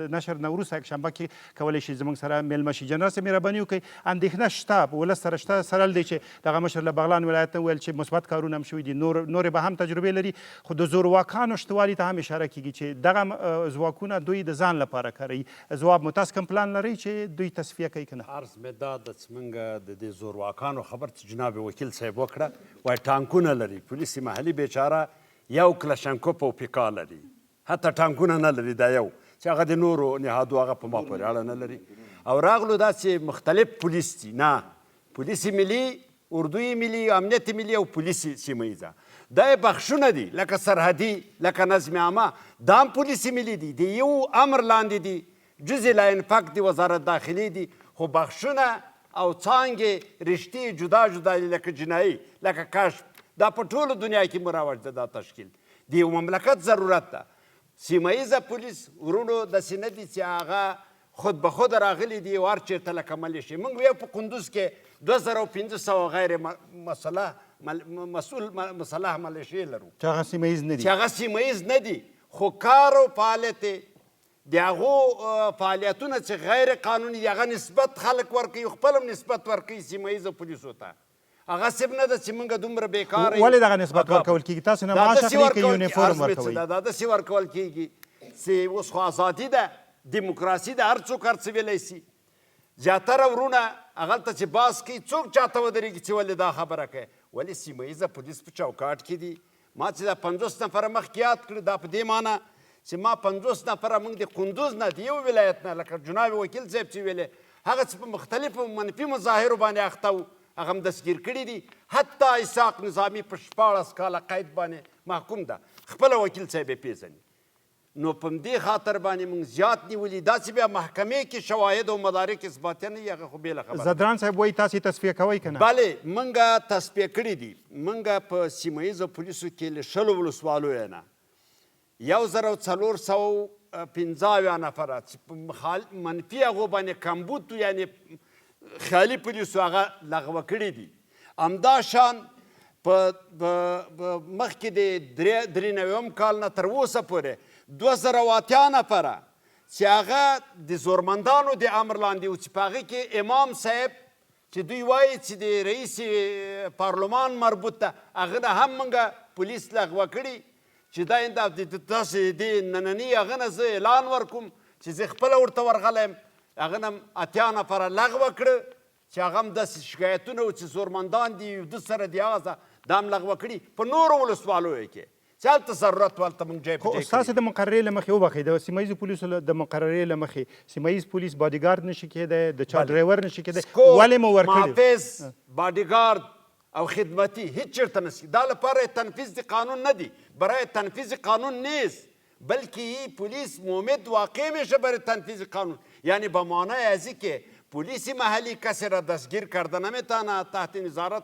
د نشر نه وروسته یکشنبه کې کولی شي زموږ سره میلمه شي. جنرال صاحب مهرباني وکړئ، اندېښنه شته په ولس سره شته، سره دی چې دغه مشر له بغلان ولایت نه ویل چې مثبت کارونه هم شوي دي، نورې به هم تجربې لري، خو د زورواکانو شتوالي ته هم اشاره کیږي چې دغه ځواکونه دوی د ځان لپاره کاروي. ځواب مو تاسو کوم پلان لرئ چې دوی تصفیه کوي که نه؟ عرض مې دا ده چې موږ د دې زورواکانو خبر چې جناب وکیل صاحب وکړه، وایي ټانکونه لري، پولیس محلي بیچاره یو کلشنکوپ او پیکا لري، حتی ټانکونه نه لري، دا یو چې هغه د نورو نهادو هغه په ما پورې اړه نه لري. او راغلو داسې مختلف پولیس دي، نه پولیس ملي، اردوی ملي، امنیت ملي او پولیس سیمهییزه، دا یې بخشونه دي لکه سرحدي، لکه نظم عامه، دا هم پولیس ملي دي، د یو امر لاندې دي، جزء لا انفاق دی وزارت داخلي دي، خو بخشونه او څانګې رشتې جدا جدا دي، لکه جنایي، لکه کشف، دا په ټولو دنیا کې مروج ده دا تشکیل. د یو مملکت ضرورت ده. سیمهییزه پولیس ورونو داسې نه دي چې هغه خود به خود راغلي دي او هر چېرته لکه ملیشې. موږ ویو په کندوز کې 2500 غیر مسؤل مسلح ملیشې لرو چې هغه سیمهییز نه دي، چې هغه سیمهییز نه دي، خو کار او فعالیت د هغو فعالیتونه چې غیر قانوني دي هغه نسبت خلک ورکوي، خپل هم نسبت ورکوي سیمهییزو پولیسو ته. هغه صرف نه ده چې موږ دومره بیکاره یو. ولې دغه نسبت ورکول کېږي؟ تاسو نه معاش اخلئ که یونیفورم ورکوئ؟ دا داسې ورکول کېږي چې اوس خو ازادي ده، دیموکراسي ده، هر څوک هر څه ویلی سي. زیاتره ورونه هغلته چې باس کوي څوک چاته ودرېږي چې ولې دا خبره کوي. ولې سیمهییزه پولیس په چوکاټ کې دي. ما چې دا 50 نفره مخکې یاد کړي، دا په دې معنی چې ما 50 نفره موږ د کندوز نه د یو ولایت نه، لکه جناب وکیل صاحب چې ویلې، هغه چې په مختلفو منفي مظاهرو باندې اخته وو هغه هم دستګیر کړي دي. حتی اسحاق نظامي په 14 کاله قید باندې محکوم ده، خپله وکیل صاحب یې پېژني. نو په همدې خاطر باندې موږ زیات نیولي. داسې بیا محکمې کې شواهد او مدارک اثباتیه نه وي، هغه خو بېله خبره. زدران صاحب وایي تاسې تصفیه کوئ که نه؟ بلې موږ تصفیه کړي دي. موږ په سیمهییزو پولیسو کې له 10 ولسوالیو نه 1450 نفره چې په منفي هغو باندې کمبود یعنې خیالي پولیسو هغه لغوه کړي دي. همدا شان په مخکې د 93 کال نه تر اوسه پورې 2080 نفره چې هغه د زورمندانو د امر لاندې و، چې په هغې کې امام صاحب چې دوی وایي چې د رئیس پارلمان مربوط ده، هغه نه هم موږ پولیس لغوه کړي. چې دا تاسې د ننني هغه نه زه اعلان ورکوم چې زه خپله ورته ورغلی یم، هغه نه 80 نفره لغوه کړه، چې هغه هم داسې شکایتونه و چې زورمندان دي د سره دي، هغه دا هم لغوه کړي په نورو ولسوالیو کې چې هلته ضرورت و هلته موږ جای په جای کړي. ستاسې د مقررې له مخې وبخئ، د سیمهییزو پولیسو د مقررې له مخې سیمهییز پولیس باډیګارد نشي کېدی، د چا ډرایور نشي کېدی، ولې مو ورکړي؟ محافظ، باډیګارد او خدمتی هیچ چېرته نشي. دا لپاره تنفیذ د قانون نه دی، برای تنفیذ قانون نیست، بلکه پلیس مومد واقع میشه برای تنفیذ قانون. یعنی به معنای ازی که پلیس محلی کسی را دستگیر کرده نمیتونه، تحت نظارت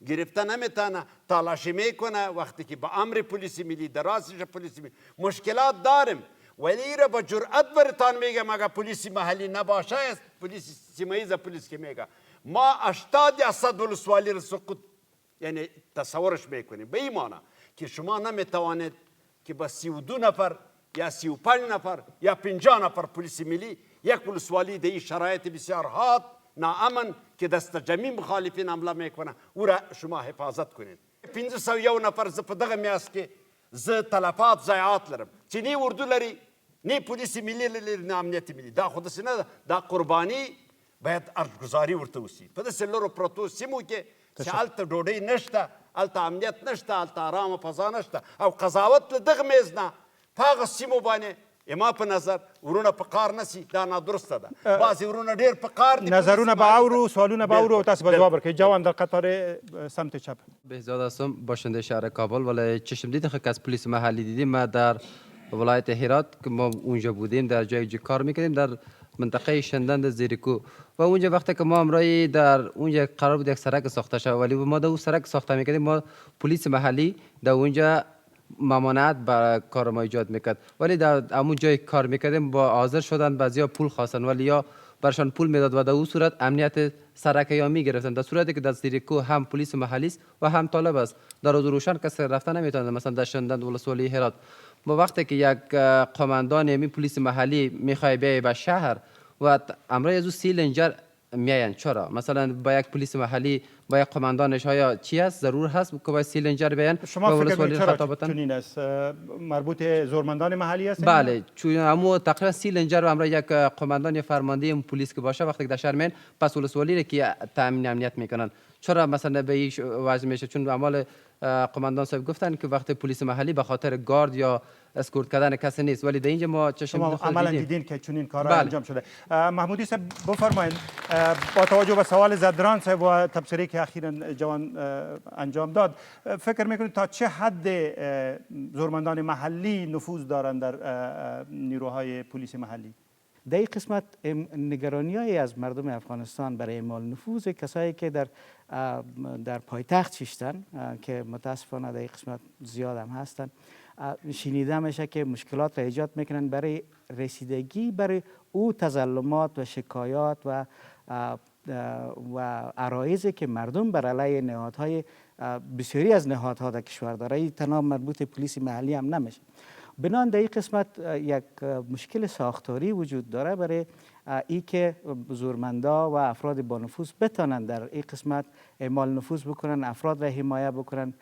گرفته نمیتونه، تلاشی میکنه. وقتی که به امر پلیس ملی درازش پلیس ملی مشکلات داریم، ولی را با جرأت برتان میگم اگر پلیس محلی نباشه، پلیس سیمهییز پلیس که میگه ما 80% ولسوالی را سقوط یعنی تصورش میکنیم. به این معنی که شما نمیتوانید که با 32 نفر یا 35 نفر یا 50 نفر پلیس ملی یک ولسوالی در این شرایط بسیار حاد ناامن که دست جمعی مخالفین حمله میکنه او را شما حفاظت کنید. 501 نفر ز په دغه میاشت کې زه تلفات ضایعات لرم چې نه اردو لري، نه پولیس ملی لري، نه امنیت ملی. دا خو داسې نه ده، دا قرباني باید ارزګزاري ورته وسي. په داسې لرو پرتو سیمو کې چې هلته ډوډۍ نشته، هلته امنیت نشته، هلته ارامه فضا نشته، او قضاوت له دغه میز نه په هغه سیمو باندې اما په نظر ورونه په قار نسی دا نادرسته ده بعضې ورونه ډېر په قار دي نظرونه به اورو سوالونه به اورو و تاسو به جواب ورکړئ جوان در قطار سمت چپ بهزاد هستم باشنده شهر کابل ولی چشم دیدم که از پلیس محلی دیدیم ما در ولایت هرات که ما اونجا بودیم در جای کار میکردیم در منطقه شندند زیرکو و اونجا وقتی که ما امرای در اونجا قرار بود یک سرک ساخته شد ولی ما در اون سرک ساخته میکردیم ما پلیس محلی در اونجا ممانعت برای کار ما ایجاد میکرد ولی در همون جای کار میکردیم با حاضر شدن بعضیا پول خواستن ولی یا برشان پول میداد و در اون صورت امنیت سرک یا میگرفتن در صورتی که در زیرکو هم پلیس محلی است و هم طالب است در روز روشن کسی رفتن نمیتونه مثلا در شندند ولسوالی هرات با وقتی که یک قماندان می پلیس محلی میخوای بیای به شهر و امرای از او 30 لنجر میاین چرا مثلا با یک پلیس محلی با یک قماندانش های چی است ضرور هست که با 30 لنجر بیاین شما فکر کنید چرا چنین است مربوط زورمندان محلی است بله چون همو تقریبا 30 لنجر و امرای یک قماندان یا فرمانده پلیس که باشه وقتی که در شهر مین پس ولسوالی که تامین امنیت میکنن چرا مثلا به این وضع میشه چون اعمال قماندان صاحب گفتن که وقتی پلیس محلی به خاطر گارد یا اسکورت کردن کسی نیست ولی در اینجا ما چشم عملا دیدین که چنین کارا انجام شده محمودی صاحب بفرمایید با توجه به سوال زدران صاحب و تبصره که اخیراً جوان انجام داد فکر میکنید تا چه حد زورمندان محلی نفوذ دارند در نیروهای پلیس محلی در این قسمت نگرانی‌هایی از مردم افغانستان برای اعمال نفوذ کسایی که در پایتخت شیشتن که متاسفانه در این قسمت زیاد هم هستن شنیده میشه که مشکلات را ایجاد میکنن برای رسیدگی برای او تظلمات و شکایات و عرایضی که مردم بر علیه نهادهای بسیاری از نهادها در کشور داره این تنها مربوط پلیس محلی هم نمیشه بنان در این قسمت یک مشکل ساختاری وجود داره برای ای که زورمندا و افراد با نفوذ بتانند در این قسمت اعمال نفوذ بکنن افراد را حمایت بکنن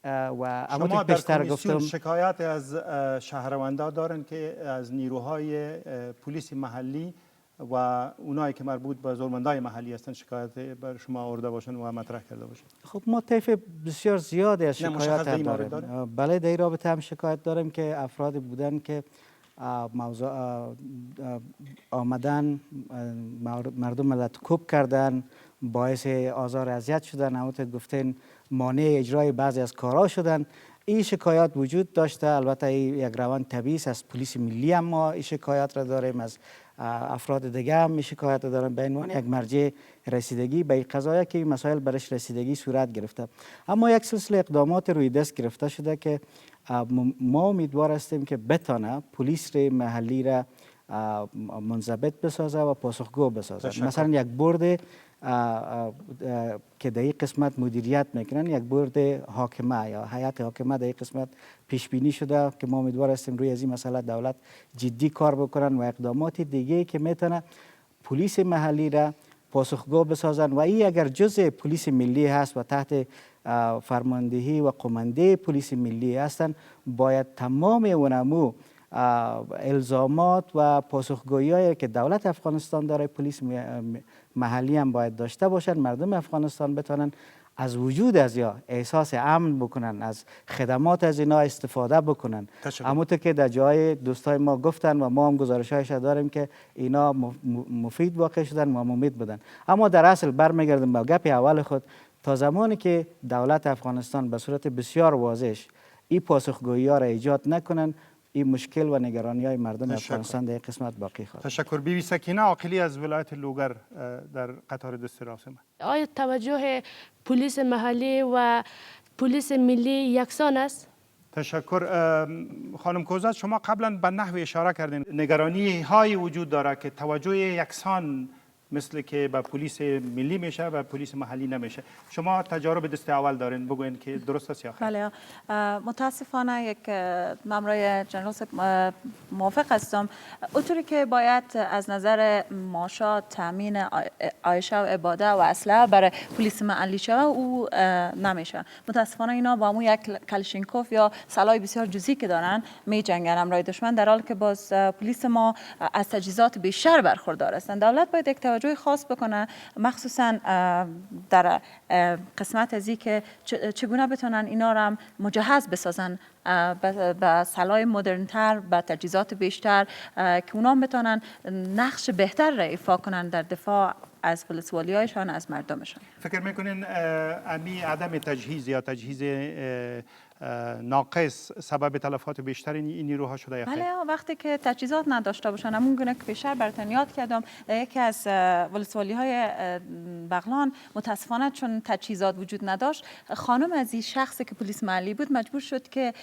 و شما در کمیسیون شکایت از شهروندا دارن که از نیروهای پلیس محلی و اونایی که مربوط به زورمندای محلی هستن شکایت بر شما آورده باشن و مطرح کرده باشن خب ما طیف بسیار زیادی از شکایت داریم بله در این رابطه هم شکایت داریم که افراد بودن که آمدن مردم را کوب کردن باعث آزار اذیت شدن همونطور گفتین مانع اجرای بعضی از کارها شدن این شکایات وجود داشته البته یک روند طبیعی از پلیس ملی هم ما این شکایات را داریم از افراد دیگه هم این شکایات را داریم به عنوان یک مرجع رسیدگی به این قضایا که این مسائل برش رسیدگی صورت گرفته اما یک سلسله اقدامات روی دست گرفته شده که ما امیدوار هستیم که بتانه پلیس محلی را منضبط بسازه و پاسخگو بسازه مثلا یک بورد که در این قسمت مدیریت میکنن یک بورد حاکمه یا هیئت حاکمه در این قسمت پیش بینی شده که ما امیدوار هستیم روی از این مسئله دولت جدی کار بکنن و اقدامات دیگه که میتونه پلیس محلی را پاسخگو بسازن و این اگر جزء پلیس ملی هست و تحت فرماندهی و قمانده پلیس ملی هستن باید تمام اونمو الزامات و پاسخگویی که دولت افغانستان داره پلیس محلی هم باید داشته باشن مردم افغانستان بتونن از وجود از یا احساس امن بکنن از خدمات از اینا استفاده بکنن همونطور که در جای دوستای ما گفتن و ما هم گزارشایش داریم که اینا مفید واقع شدن و امید بودن اما در اصل برمیگردیم به گپ اول خود تا زمانی که دولت افغانستان به صورت بسیار واضح این پاسخگویی ها را ایجاد نکنن این مشکل و نگرانی های مردم افغانستان در این قسمت باقی خواهد. تشکر. بیوی سکینه عاقلی از ولایت لوگر در قطار دست راست ما. آیا توجه پلیس محلی و پلیس ملی یکسان است؟ تشکر. خانم کوزاد شما قبلا به نحو اشاره کردین نگرانی های وجود داره که توجه یکسان مثل که به پلیس ملی میشه و پلیس محلی نمیشه شما تجارب دست اول دارین بگوین که درست است یا خیر بله متاسفانه یک مامورای جنرال موافق هستم اونطوری که باید از نظر ماشا تامین عایشه و عباده و اسلحه برای پلیس محلی شود او نمیشه متاسفانه اینا با مو یک کلشینکوف یا سلاح بسیار جزئی که دارن می جنگن امرای دشمن در حالی که باز پلیس ما از تجهیزات بیشتر برخوردار هستند دولت باید یک توجه خاص بکنه، مخصوصا در قسمت از که چگونه بتونن اینا را مجهز بسازن به سلاح مدرنتر، به تجهیزات بیشتر، که اونا بتونن نقش بهتر را ایفا کنن در دفاع از ولسوالی‌هایشان، از مردمشان. فکر میکنین امی عدم تجهیز یا تجهیز ناقص سبب تلفات بیشتر این نیروها شده یا خیر؟ بله، وقتی که تجهیزات نداشته باشن، همون گونه که بیشتر براتون یاد کردم، یکی از ولسوالی‌های بغلان متاسفانه چون تجهیزات وجود نداشت، خانم از این شخصی که پلیس محلی بود مجبور شد که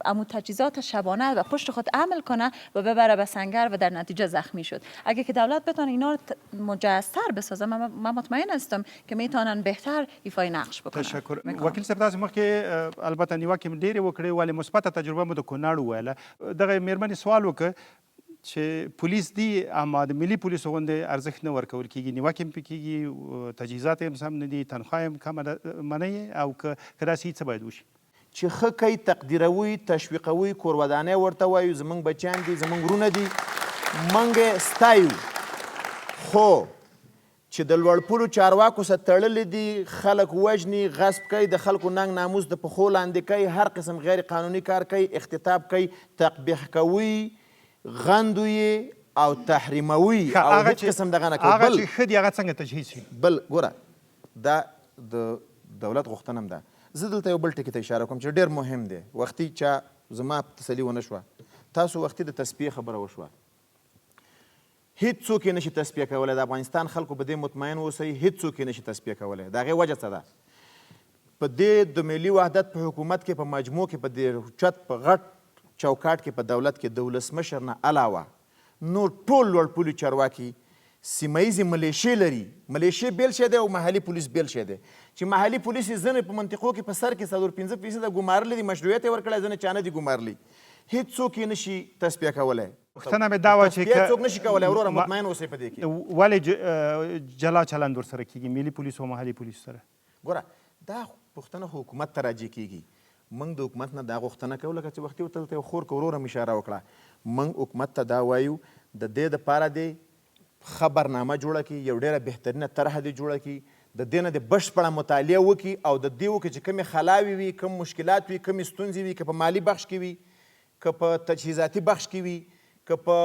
امو تجهیزات شبانه و پشت خود عمل کنه و ببره به سنگر و در نتیجه زخمی شد. اگه که دولت بتونه اینا رو مجهزتر بسازه، من مطمئن هستم که میتونن بهتر ایفای نقش بکنن. تشکر. وکیل صاحب تاسو مخکې البته نیوکه ډېرې وکړې ولې مثبته تجربه مو د کونړ وویله. دغه مېرمنې سوال وکړ چې پولیس دی اما د ملي پولیسو غوندې ارزښت نه ورکول کېږي، نیوکې هم پې کېږي، تجهیزات هم سم نه دي، تنخواه هم کمه منئ، او که داسې څه باید وشي؟ چې ښه کوي، تقدیروي، تشویقوي، کورودانۍ ورته وایو، زموږ بچیان دي، زموږ وروڼه دي، موږ ستایو. خو چې د لوړ پوړو چارواکو سره تړلي دي، خلک وژني، غصب کوي، د خلکو ننګ ناموس د پښو لاندې کوي، هر قسم غیر قانوني کار کوي، اختطاف کوي، تقبیح کوي، غندو یې او تحریموي او هیڅ قسم دغه نه کوي. هغه چې ښه دي هغه څنګه تجهیز شي؟ بل ګوره، دا د دولت غوښتنه هم ده. زه دلته یو بل ټکي ته اشاره کوم چې ډېر مهم دی. وختي چا زما تسلي ونه شوه، تاسو وختي د تصفیې خبره وشوه. هیڅ څوک یې نشي تصفیه کولی. د افغانستان خلکو په دې مطمئن اوسئ، هیڅ څوک یې نشي تصفیه کولی. د هغې وجه څه ده؟ په دې د ملي وحدت په حکومت کې، په مجموع کې، په دې اوچت په غټ چوکاټ کې، په دولت کې د ولسمشر نه علاوه نور ټول لوړپوړي چارواکي سیمه ییزې ملیشې لري. ملیشې بیل شی دی او محلي پولیس بیل شی دی. چې محلي پولیس یې ځینې په منطقو کې په سر کې 4-5% ګمارلي دي، مشروعیت یې ورکړی، ځینې چا نه دي ګمارلي. هیڅ څوک یې نشي تصفیه کولی. پوښتنه مې دا وه چې تصفیه څوک نشي کولی. وروره مطمئن اوسئ په دې کې. ولې جلا چلند ورسره کېږي ملي پولیس او محلي پولیس سره؟ ګوره، دا پوښتنه حکومت ته راجع کېږي. موږ د حکومت نه دا غوښتنه کوو، لکه چې وختي ورته یو خور که وروره مې اشاره وکړه، موږ حکومت ته دا وایو د دې دپاره دی ښه برنامه جوړه کړي، یو ډېره بهترینه طرحه دې جوړه کړي، د دې نه د بشپړه مطالعه وکړي او د دې وکړي چې کومې خلاوې وي، کوم مشکلات وي، کومې ستونزې وي، که په مالي بخش کې وي، که په تجهیزاتي بخش کې وي، که په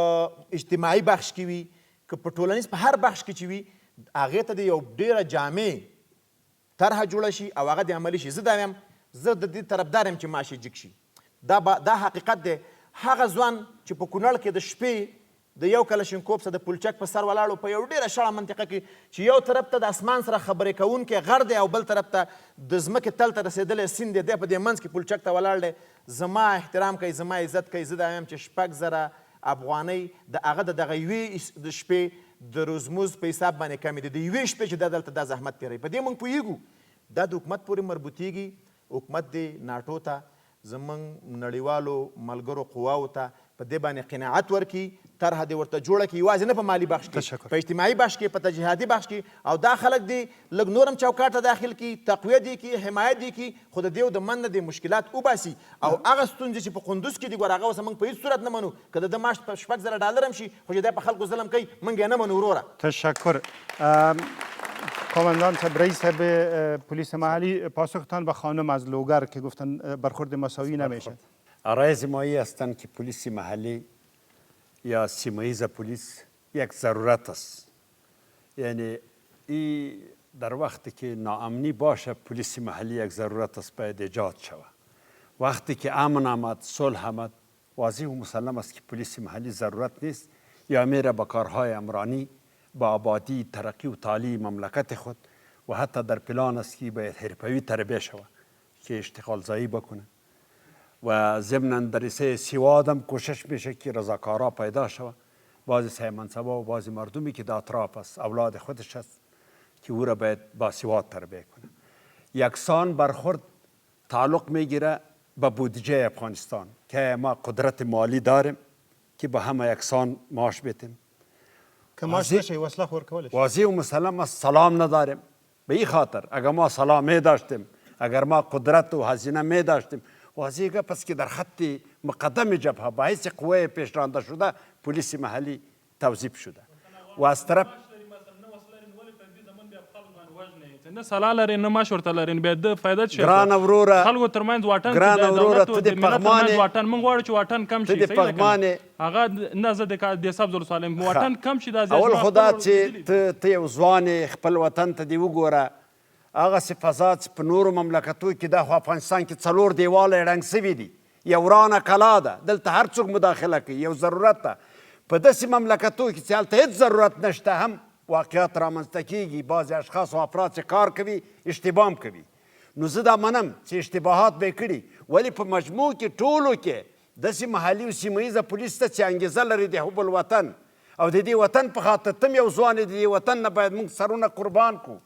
اجتماعي بخش کې وي، که په ټولنیز په هر بخش کې چې وي، هغې ته د یو ډېره جامع طرحه جوړه شي او هغه د عملي شي. زه دا وایم، زه د دې طرفدار یم چې معاش یې جګ شي. دا حقیقت دی. هغه ځوان چې په کونړ کې د شپې د یو کلشینکوف سره د پلچک په سر ولاړ په یو ډېره شړه منطقه کې چې یو طرف ته د اسمان سره خبرې کوونکی غر دی او بل طرف ته د ځمکې تل ته رسېدلی سیند دی، دی په دې منځ کې پلچک ته ولاړ دی. زما احترام کوي، زما عزت کوي. زه دا وایم چې 6,000 افغانۍ د هغه د دغه یوې د شپې د روزموز په حساب باندې کمې دي. د یوې شپې چې دا دلته دا زحمت تېروي، په دې موږ پوهېږو. دا د حکومت پورې مربوطېږي. حکومت دې ناټو ته، زموږ نړیوالو ملګرو قواو ته په دې باندې قناعت ورکړي، طرحه دې ورته جوړه کړي، یوازې نه په مالي بخش کې، په اجتماعي بخش کې، په تجهیزاتي بخش کې، او دا خلک دې لږ نور هم چوکاټ ته داخل کړي، تقویه دې کړي، حمایت دې کړي، خو د دې او د منځ دې مشکلات وباسي. او هغه ستونزې چې په قندوز کې دي، ګوره هغه اوس موږ په هېڅ صورت نه منو. که د ده معاش په 6,000 ډالر هم شي، خو چې دی په خلکو ظلم کوي، موږ یې نه منو. وروره تشکر. کاماندان صاحب، رئیس صاحب پلیس محلی، پاسختان به خانم از لوگر که گفتن برخورد مساوی نمیشه. عرایض مایی هستند که پلیس محلی یا سیماییز پلیس یک ضرورت است. یعنی این در وقتی که ناامنی باشه، پلیس محلی یک ضرورت است، باید ایجاد شود. وقتی که امن آمد، صلح آمد، واضح و مسلم است که پلیس محلی ضرورت نیست، یا میره با کارهای امرانی، با آبادی، ترقی و تعلیم مملکت خود، و حتی در پلان است که باید حرفه‌ای تربیت شود که اشتغال زایی بکنه. و ضمناً در رسه سواد هم کوشش میشه که رضاکارا پیدا شود. بعضی سیمانسبا و بعضی مردمی که در اطراف است، اولاد خودش است، که او را باید با سواد تربیت کنه. یکسان برخورد تعلق میگیره به بودجه افغانستان که ما قدرت مالی داریم که با همه یکسان معاش بدیم. که معاش نشه وصله خور کولش. واضح و مسلم است سلام نداریم. به این خاطر اگر ما سلام می داشتیم، اگر ما قدرت و هزینه می داشتیم، واضح پس که در خط مقدم جبهه با حیث قوه پیشرانده شده پلیس محلی توظیف شده. و از طرف نه سلا لري نه معاش ورته لري بیا د فایده څه ګرانه وروره خلکو ترمنځ واټن ګرانه وروره ته د پغمانې واټن موږ غواړو چې واټن کم شي ته د پغمانې هغه نه زه د حساب زر سوالم واټن کم شي دا اول خدا چې ته یو ځوان خپل وطن ته دی وګوره هغه فضات په نورو مملکتو کې د افغانستان کې څلور دیواله ړنګ سوي دي یو ورانه کلا ده دلته هر څوک مداخله کوي یو ضرورت ده په داسې مملکتو کې چې هلته هېڅ ضرورت نشته هم واقعیت رامنځته کیږي بعضې اشخاص او افراد چې کار کوي اشتباه هم کوي نو زه دا منم چې اشتباهات به یې کړي ولې په مجموع کې ټولو کې داسې محلي او سیمه ییزه پولیس ته چې انګېزه لري د حب الوطن او د دې وطن په خاطر ته یو ځوان د دې وطن نه باید موږ سرونه قربان کړو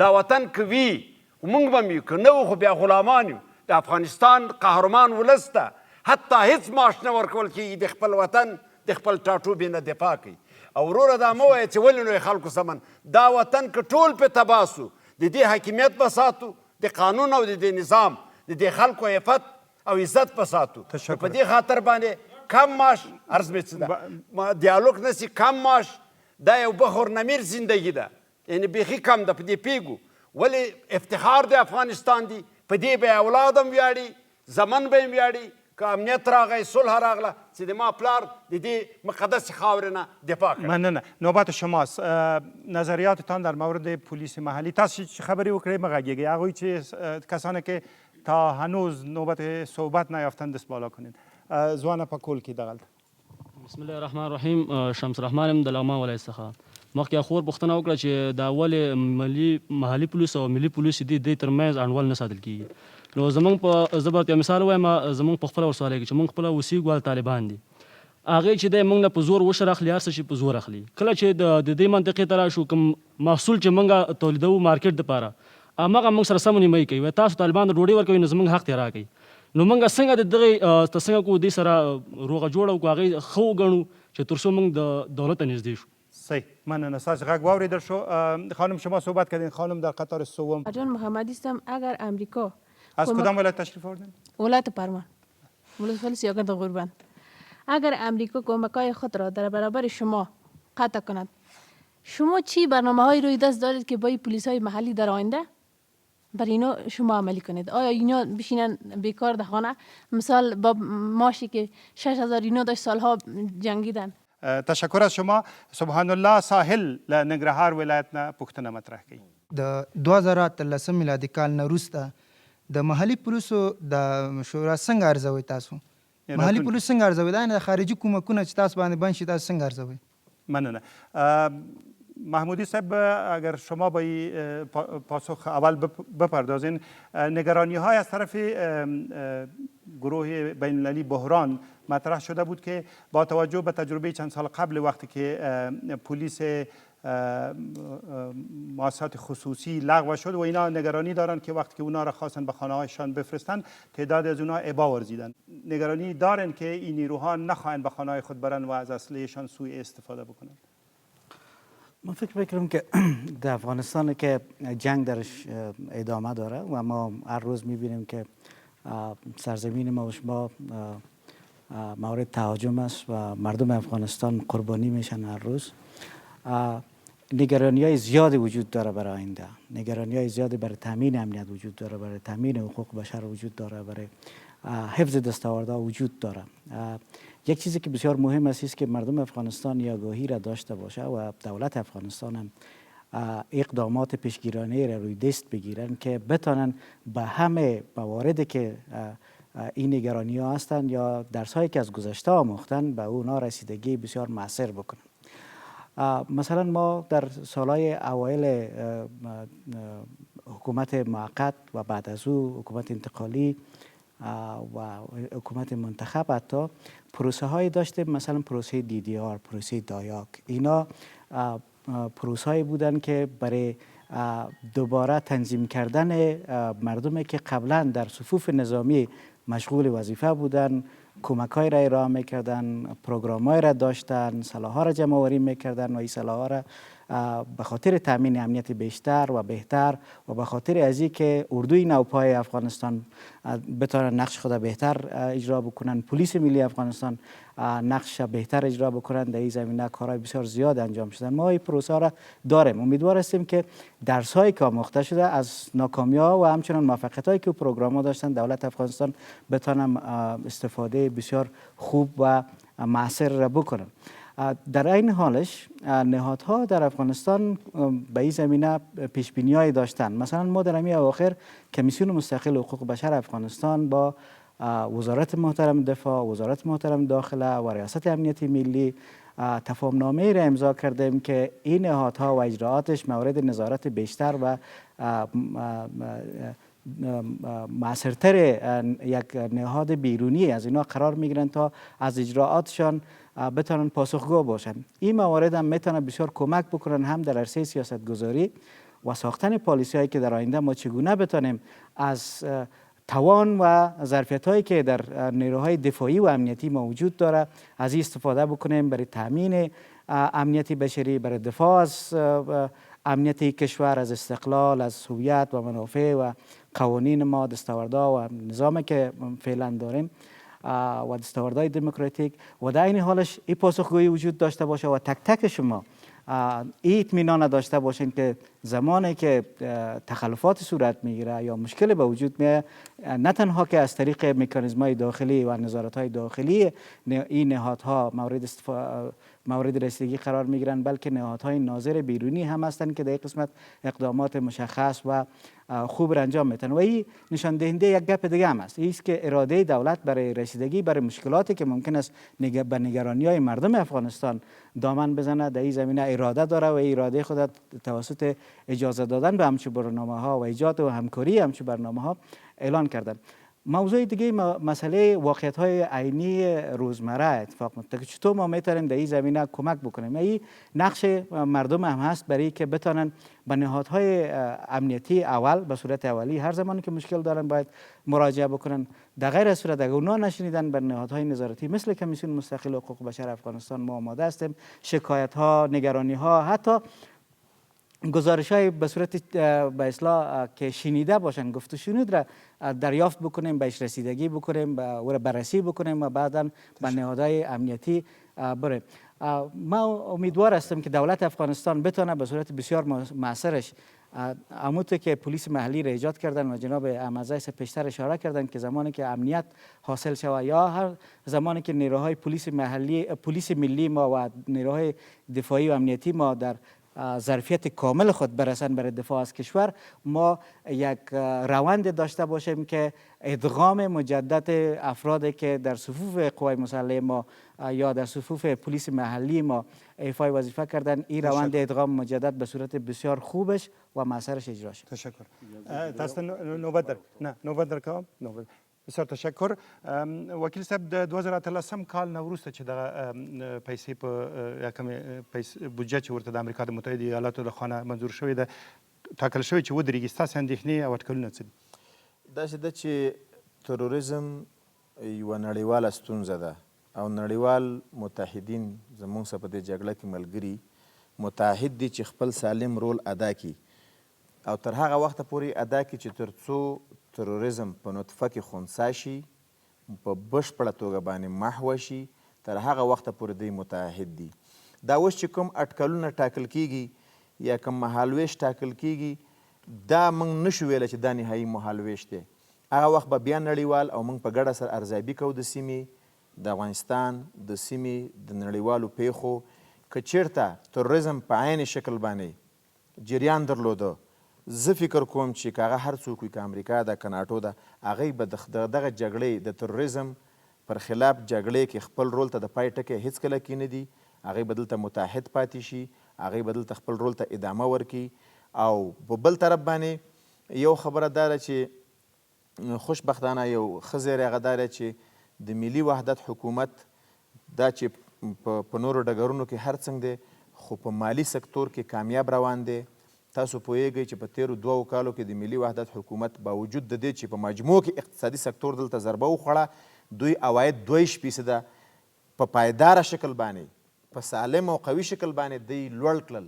دا وطن که وي موږ به هم یو که نه وو خو بیا غلامان یو د افغانستان قهرمان ولس ته حتی هیڅ معاش نه ورکول کېږي د خپل وطن د خپل ټاټوبې نه دفاع کوي او وروره دا مه وایه چې ولې نو یې خلکو سمن دا وطن که ټول پې تباه سو د دې حاکمیت به ساتو د قانون او د دې نظام د دې خلکو عفت او عزت به ساتو په دې خاطر باندې کم معاش عرض مې څه ده دیالوګ نسی کم معاش دا یو بخور نمیر زندگی ده یعنی بیخي کم ده په دې پیږو ولې افتخار د افغانستان دی په دې به اولاد هم ویاړي زمن به هم ویاړي که امنیت راغی صلح راغله چې د ما پلار د دې مقدس خاورې نه دفاع کړي مننه نوبت شماست نظریاتتان در مورد پلیس محلی تاسو چه خبری وکړئ مغږیږئ هغوی چې کسانی که تا هنوز نوبت صحبت نیافتن دست بالا کنید ځوانه په کول کې دغلته بسم الله الرحمن الرحیم شمس الرحمن یم د لغمان ولایت څخه مخکې خور پوښتنه وکړه چې دا ولې محلي پولیس او ملي پولیس دي دوی ترمنځ انډول نه ساتل کیږي نو زمونږ په زه به مثال وایم زمونږ په خپله ورسوالی کې چې مونږ خپله اوسېږو طالبان دي هغې چې دی مونږ نه په زور وشر اخلي هر څه چې په زور اخلي کله چې د دې منطقې ته راشو کوم محصول چې مونږ تولیدوو مارکیټ دپاره هماغه مونږ سره سمه نیمایي کوي وایي تاسو طالبان د ډوډۍ ورکوئ نو زمونږ حق ترې راکوئ نو مونږ څنګه د دغې ته څنګه کوو دې سره روغه جوړه وکړو هغې ښه وګڼو چې تر څو مونږ د دولت ته نږدې شو صحیح مننه ستاسو غږ واورېدل شو خانم شما صحبت کردین خانم در قطار سوم جان محمدی هستم اگر امریکا از کدام ولایت تشریف آوردین؟ ولایت پرمن ولایت سیاگرد غربن اگر امریکا کمک‌های خود را در برابر شما قطع کند شما چی برنامه‌های روی دست دارید که با پلیس‌های محلی در آینده بر اینا شما عملی کنید آیا اینا بشینن بیکار در خانه مثال با ماشی که 6000 اینا داشت سالها جنگیدن تشکر از شما سبحان الله ساحل له ننګرهار ولایت نه پوښتنه مطرح کړي د 2013 میلادي کال نه وروسته د محلي پولیسو د شورا څنګه ارزوئ تاسو محلي پولیس څنګه ارزوئ دا نه خارجي کومکونه چې تاسو باندې بند شي تاسو څنګه ارزوئ مننه محمودی صاحب اگر شما با پاسخ اول بپردازین نگرانی های از طرف گروه بین المللی بحران مطرح شده بود که با توجه به تجربه چند سال قبل وقتی که پلیس مؤسسات خصوصی لغو شد و اینا نگرانی دارن که وقتی که اونا را خواستن به خانه هایشان بفرستن تعداد از اونا ابا ورزیدن نگرانی دارن که این نیروها نخواهند به خانه های خود برن و از اسلحه‌شان سوء استفاده بکنن من فکر میکنم که در افغانستان که جنگ درش ادامه داره و ما هر روز میبینیم که سرزمین ما و شما مورد تهاجم است و مردم افغانستان قربانی میشن هر روز نگرانی های زیادی وجود داره برای آینده نگرانی های زیادی برای تامین امنیت وجود داره برای تامین حقوق بشر وجود داره برای حفظ دستاوردها وجود داره یک چیزی که بسیار مهم است که مردم افغانستان آگاهی را داشته باشه و دولت افغانستان هم اقدامات پیشگیرانه را روی دست بگیرن که بتانن به همه مواردی که این نگرانی ها هستند یا درس هایی که از گذشته آموختن به اونا رسیدگی بسیار مؤثر بکنن مثلا ما در سالهای اوایل حکومت موقت و بعد از او حکومت انتقالی و حکومت منتخب حتی پروسه هایی داشته مثلا پروسه DDR پروسه دایاک اینا پروسه هایی بودن که برای دوباره تنظیم کردن مردمی که قبلا در صفوف نظامی مشغول وظیفه بودن کمک های را ارائه میکردن پروگرام های را داشتن سلاح ها را جمع آوری میکردن و این سلاح ها را به خاطر تامین امنیت بیشتر و بهتر و به خاطر از اینکه اردوی نوپای افغانستان بتوانند نقش خود بهتر اجرا بکنن پلیس ملی افغانستان نقش بهتر اجرا بکنند. در این زمینه کارهای بسیار زیاد انجام شده. ما این پروسه را داریم. امیدوار هستیم که درس‌هایی که آموخته شده از ناکامی‌ها و همچنان موفقیت‌هایی که پروگرام‌ها داشتن دولت افغانستان بتونن استفاده بسیار خوب و مؤثر را بکنن. در این حالش نهادها در افغانستان به این زمینه پیشبینی‌هایی داشتن. مثلا ما در همین اواخر کمیسیون مستقل حقوق بشر افغانستان با وزارت محترم دفاع، وزارت محترم داخله و ریاست امنیت ملی تفاهم‌نامه را امضا کردیم که این نهادها و اجراعاتش مورد نظارت بیشتر و مؤثرتر یک نهاد بیرونی از اینا قرار میگیرن تا از اجراعاتشان بتونن پاسخگو باشن. این موارد هم میتونه بسیار کمک بکنن هم در عرصه سیاست گذاری و ساختن پالیسی هایی که در آینده ما چگونه بتونیم از توان و ظرفیت هایی که در نیروهای دفاعی و امنیتی موجود داره از این استفاده بکنیم برای تامین امنیت بشری، برای دفاع از امنیت کشور، از استقلال، از هویت و منافع و قوانین ما، دستاوردها و نظامی که فعلا داریم و دستاوردهای دموکراتیک و در این حالش این پاسخگویی وجود داشته باشه و تک تک شما این اطمینان داشته باشین که زمانی که تخلفات صورت میگیره یا مشکل به وجود میاد نه تنها که از طریق مکانیزم‌های داخلی و نظارت‌های داخلی این نهادها مورد رسیدگی قرار میگیرن، بلکه نهادهای ناظر بیرونی هم هستند که در این قسمت اقدامات مشخص و خوب را انجام میتن. و این نشان دهنده یک گپ دیگه هم است، است که اراده دولت برای رسیدگی برای مشکلاتی که ممکن است به نگرانی‌های مردم افغانستان دامن بزنه در این زمینه اراده داره و اراده خود توسط اجازه دادن به همچون برنامه‌ها و ایجاد و همکاری همچون برنامه‌ها اعلان کردن. موضوع دیگه مسئله واقعیت‌های عینی روزمره اتفاق میفته که چطور ما میتونیم در این زمینه کمک بکنیم. این نقش مردم هم هست برای که بتونن به نهادهای امنیتی اول به صورت اولی هر زمانی که مشکل دارن باید مراجعه بکنن. در غیر از صورت اگر اونا نشنیدن به نهادهای نظارتی مثل کمیسیون مستقل حقوق بشر افغانستان ما آماده هستیم شکایت‌ها، نگرانی‌ها، حتی گزارش های به صورت به اصطلاح که شنیده باشن، گفت و شنود را دریافت بکنیم، بهش رسیدگی بکنیم، او را بررسی بکنیم و بعدا به نهادهای امنیتی بریم. ما امیدوار هستم که دولت افغانستان بتونه به صورت بسیار مؤثرش همونطور که پلیس محلی را ایجاد کردن و جناب احمدزی پیشتر اشاره کردن که زمانی که امنیت حاصل شود یا هر زمانی که نیروهای پلیس ملی ما و نیروهای دفاعی و امنیتی ما در ظرفیت کامل خود برسن برای دفاع از کشور، ما یک روند داشته باشیم که ادغام مجدد افرادی که در صفوف قوای مسلحه ما یا در صفوف پلیس محلی ما ایفای وظیفه کردن، این روند ادغام مجدد به صورت بسیار خوبش و مؤثرش اجرا شد. تشکر. تاسو نوبت درکوم. بسیار تشکر. وکیل صاحب د 2013 کال نه وروسته چې دغه پیسې په یکم بودجه چې ورته د امریکا د متحده ایالاتو د خانه منظور شوې ده ټاکل شوی چې ودرېږي، ستاسې اندېښنې او اټکلونه څه دي؟ داسې ده چې تروریزم یوه نړیواله ستونزه ده او نړیوال متحدین زموږ سره په دې جګړه کې ملګري متحد دي چې خپل سالم رول ادا کړي او تر هغه وخته پورې ادا کړي چې تر څو تروریزم په نطفه کې خنثی شي، په بشپړه توګه باندې محو شي، تر هغه وخته پورې دوی متحد دي. دا اوس چې کوم اټکلونه ټاکل کیږي یا کوم مهالویش ټاکل کیږي دا موږ نشو ویلی چې دا نهایي مهالویش دی. هغه وخت به بیا نړیوال او موږ په ګډه سره ارزیابي کوو د سیمې د افغانستان د سیمې د نړیوالو پیښو که چیرته تروریزم په عین شکل باندې جریان درلوده، زه فکر کوم چې که هغه هر څوک وي که امریکا ده که ناټو ده هغوی به دغه جګړې د تروریزم پر خلاف جګړې کې خپل رول ته د پای ټکی هیڅکله کینږدي، هغوی به دلته متحد پاتې شي، هغوی به دلته خپل رول ته ادامه ورکړي. او په بل طرف باندې یو خبره دا ده چې خوشبختانه یو ښه زیری هغه دا دی چې د ملي وحدت حکومت دا چې په نورو ډګرونو کې هر څنګه دی خو په مالی سکتور کې کامیاب روان دی. تاسو پوهیږئ چې په تیرو 2 کالو کې د ملي وحدت حکومت باوجود د دې چې په مجموع کې اقتصادي سکتور دلته ضربه وخوړه، دوی عواید 2% په پایداره شکل باندې په سالم او قوي شکل باندې دوی لوړ کړل.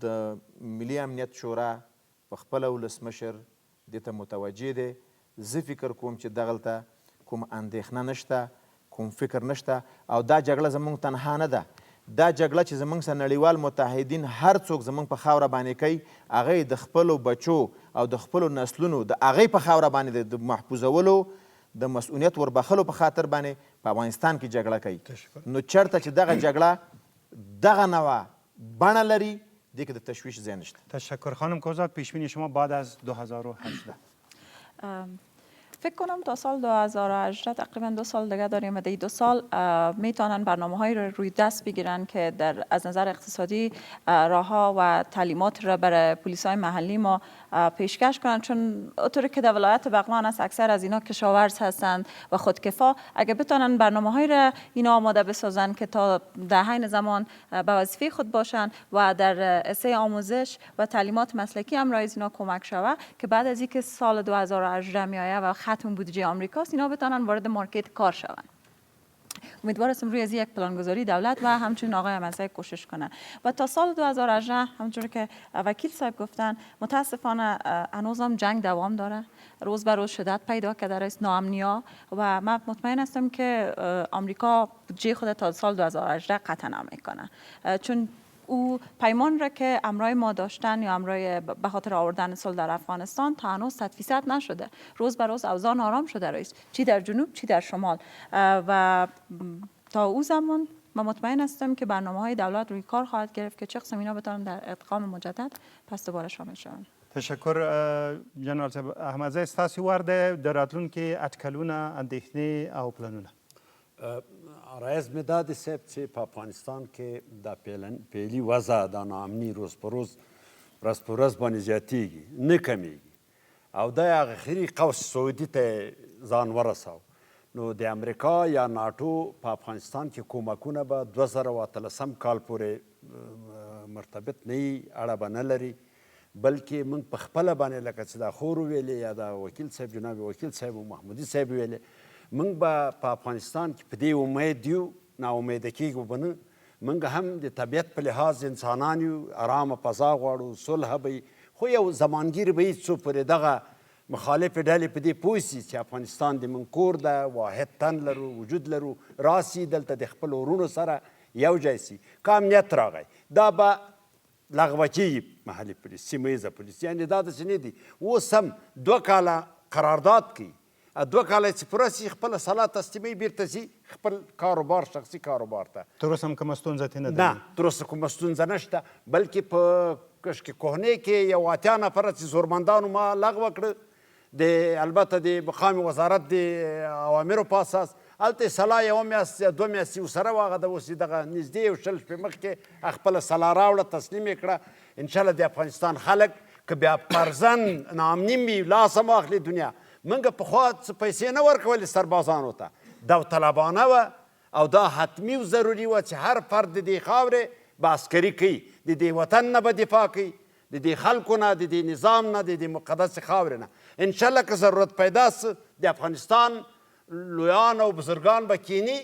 د ملي امنیت شورا په خپله ولسمشر دې ته متوجه دی. زه فکر کوم چې دغلته کوم اندېښنه نشته، کوم فکر نشته او دا جګړه زموږ تنها نه ده. دا جګړه چې زموږ سره نړیوال متحدین هر څوک زموږ په خاوره باندې کوي، هغه د خپلو بچو او د خپلو نسلونو د هغې په خاوره باندې د محفوظولو د مسؤلیت وربخلو په خاطر باندې په افغانستان کې جګړه کوي. نو چېرته چې دغه جګړه دغه نوع بڼه لري، دې کې د تشویش ځای نشته. تشکر. خانم کوزاد، پیشبینی شما بعد از 2018؟ فکر کنم تا سال 2018 تقریبا 2 سال دیگه داریم و در 2 سال میتونن برنامه‌هایی رو روی دست بگیرن که از نظر اقتصادی راه‌ها و تعلیمات را برای پلیس‌های محلی ما پیشکش کنن، چون اونطوری که در ولایت بغلان است اکثر از اینا کشاورز هستند و خودکفا. اگه بتونن برنامه‌هایی را اینا آماده بسازن که تا در حین زمان به وظیفه خود باشن و در اسه آموزش و تعلیمات مسلکی هم رایز اینا کمک شود که بعد از اینکه سال 2018 میآید و ختم بودجه آمریکاست، اینا بتونن وارد مارکت کار شون. امیدوار هستم روی از یک پلانگذاری دولت و همچنین آقای احمدزی کوشش کنه. و تا سال 2018 همونجوری که وکیل صاحب گفتن، متاسفانه هنوز هم جنگ دوام داره، روز به روز شدت پیدا کرده است ناامنی‌ها و من مطمئن هستم که آمریکا بودجه خود تا سال 2018 قطعا نمیکنه، چون او پیمان را که امرای ما داشتن یا امرای به خاطر آوردن صلح در افغانستان تا هنوز 100% نشده. روز به روز اوضاع نارام شده است، چی در جنوب چی در شمال، و تا او زمان من مطمئن هستم که برنامه‌های دولت روی کار خواهد گرفت که چه قسم اینا بتونن در ادغام مجدد پس دوباره شامل شوند. تشکر. جنرال صاحب احمدزی، ستاسو ورده در راتلونکي اټکلونه، اندېښنې او پلانونه؟ رئیس مداد صاحب چې په افغانستان کې د فعلي وضع د ناامني روز په روز باندې زیاتېږي نه کمیږي او دا اخري قوس سعودي ته ځان ورساو. نو د امریکا یا ناټو په افغانستان کې کومکونه به 2013 کال پورې مرتبط نه وي، اړه به نه لري، بلکې موږ په خپله باندې لکه چې دا خور ویلې یا د وکیل صاحب جناب وکیل صاحب او محمودي صاحب ویلې، موږ به په افغانستان کې په دې امید یو، ناامیده کېږو به نه. موږ هم د طبیعت په لحاظ انسانان یو، ارامه فضا غواړو، صلح به وي، خو یو زمانګیر به وي څو پورې دغه مخالفې ډلې په دې پوه سي چې افغانستان د موږ کور ده، واحد تن لرو، وجود لرو، راسي دلته د خپلو ورونو سره یو ځای سي. که امنیت راغی دا به لغوه کېږي محلي پولیس، سیمه ییزه پولیس. یعنې دا داسې نه دي. اوس هم 2 کاله قرارداد کوي، 2 کاله چې پوره سي خپله سلا تسلیموي، بیرته ځي خپل کاروبار، شخصي کاروبار ته. تر اوسه هم کومه ستونزه ترې نه ده؟ نه، تر اوسه کومه ستونزه نشته، بلکې په کشک کوهنې کې یو 80 نفره چې زورمندانو ما لغوه کړه، البته د مقام وزارت د اوامرو په اساس، هلته سلا یوه میاشت یا 2 میاشتې ورسره و، هغه د اوس دغه نږدې یو 100 شپې مخکې خپله سلا راوړه، تسلیم یې کړه. انشاءالله د افغانستان خلک که بیا فرضاً ناامني وي، لاس هم واخلي دنیا. موږ پخوا څه پیسې نه ورکولې سربازانو ته، داوطلبانه وه او دا حتمي و ضروري وه چې هر فرد د دې خاورې به عسکري کوي، د دې وطن نه به دفاع کوي، د دې خلکو نه، د دې نظام نه، د دې مقدس خاورې نه. انشاءالله که ضرورت پیدا سه د افغانستان لویان او بزرگان به کینی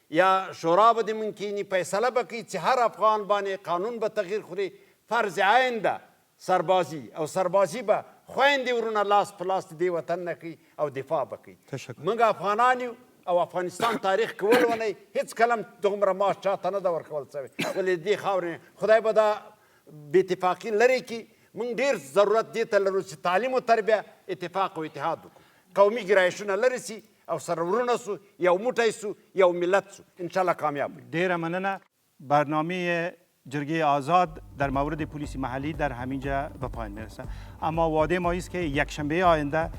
یا شورا به د من کینی، فیصله به کوي چې هر افغان باندې قانون به تغییر خوري. فرض عین ده سربازي، او سربازي به خویندې ورونه لاس په لاس د دې وطن نه کوي او دفاع به کوي. موږ افغانان یو او افغانستان تاریخ کې ولولئ، هېڅ کله هم دومره معاش چاته نه ده ورکول سوی، ولې د دې خاورې خدای به دا بې اتفاقي لرې کړي. موږ ډېر ضرورت دې ته لرو چې تعلیم و تربیه اتفاق او اتحاد وکړو، قومي ګرایشونه لرې سي او سره ورونه سو، یو موټی سو، یو ملت سو، انشاءالله کامیاب وي. ډېره مننه. برنامه جرگه آزاد در مورد پلیس محلی در همینجا به پایان میرسه، اما وعده ما است که یک شنبه آینده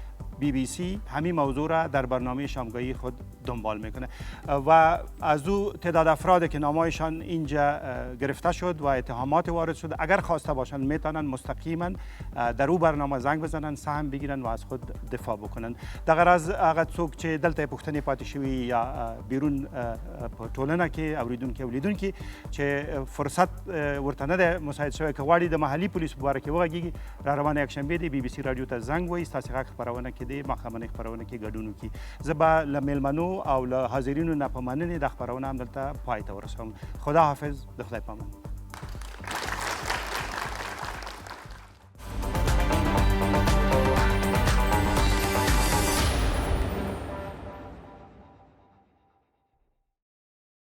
BBC همین موضوع را در برنامه شامگاهی خود دنبال میکنه و از او تعداد افرادی که نامایشان اینجا گرفته شد و اتهامات وارد شد، اگر خواسته باشند میتونن مستقیما در او برنامه زنگ بزنن، سهم بگیرن و از خود دفاع بکنن. در غرض هغه څوک چې دلته پوښتنې پاتې شوي یا بیرون په ټولنه کې اوریدونکي چې فرصت ورته نه ده مساعد شوی که غواړي د محلي پولیسو په باره کې وغږیږي، را روانه یکشنبې دی BBC رادیو ته زنګ ووهي، ستاسې غږ خپرونه کې دی ماښامنۍ خپرونه کې ګډون وکړي. زه به له میلمنو او له حاضرینو نه په مننې د خپرونه همدلته پای ته ورسوم. خدا حافظ، د خدای پامان.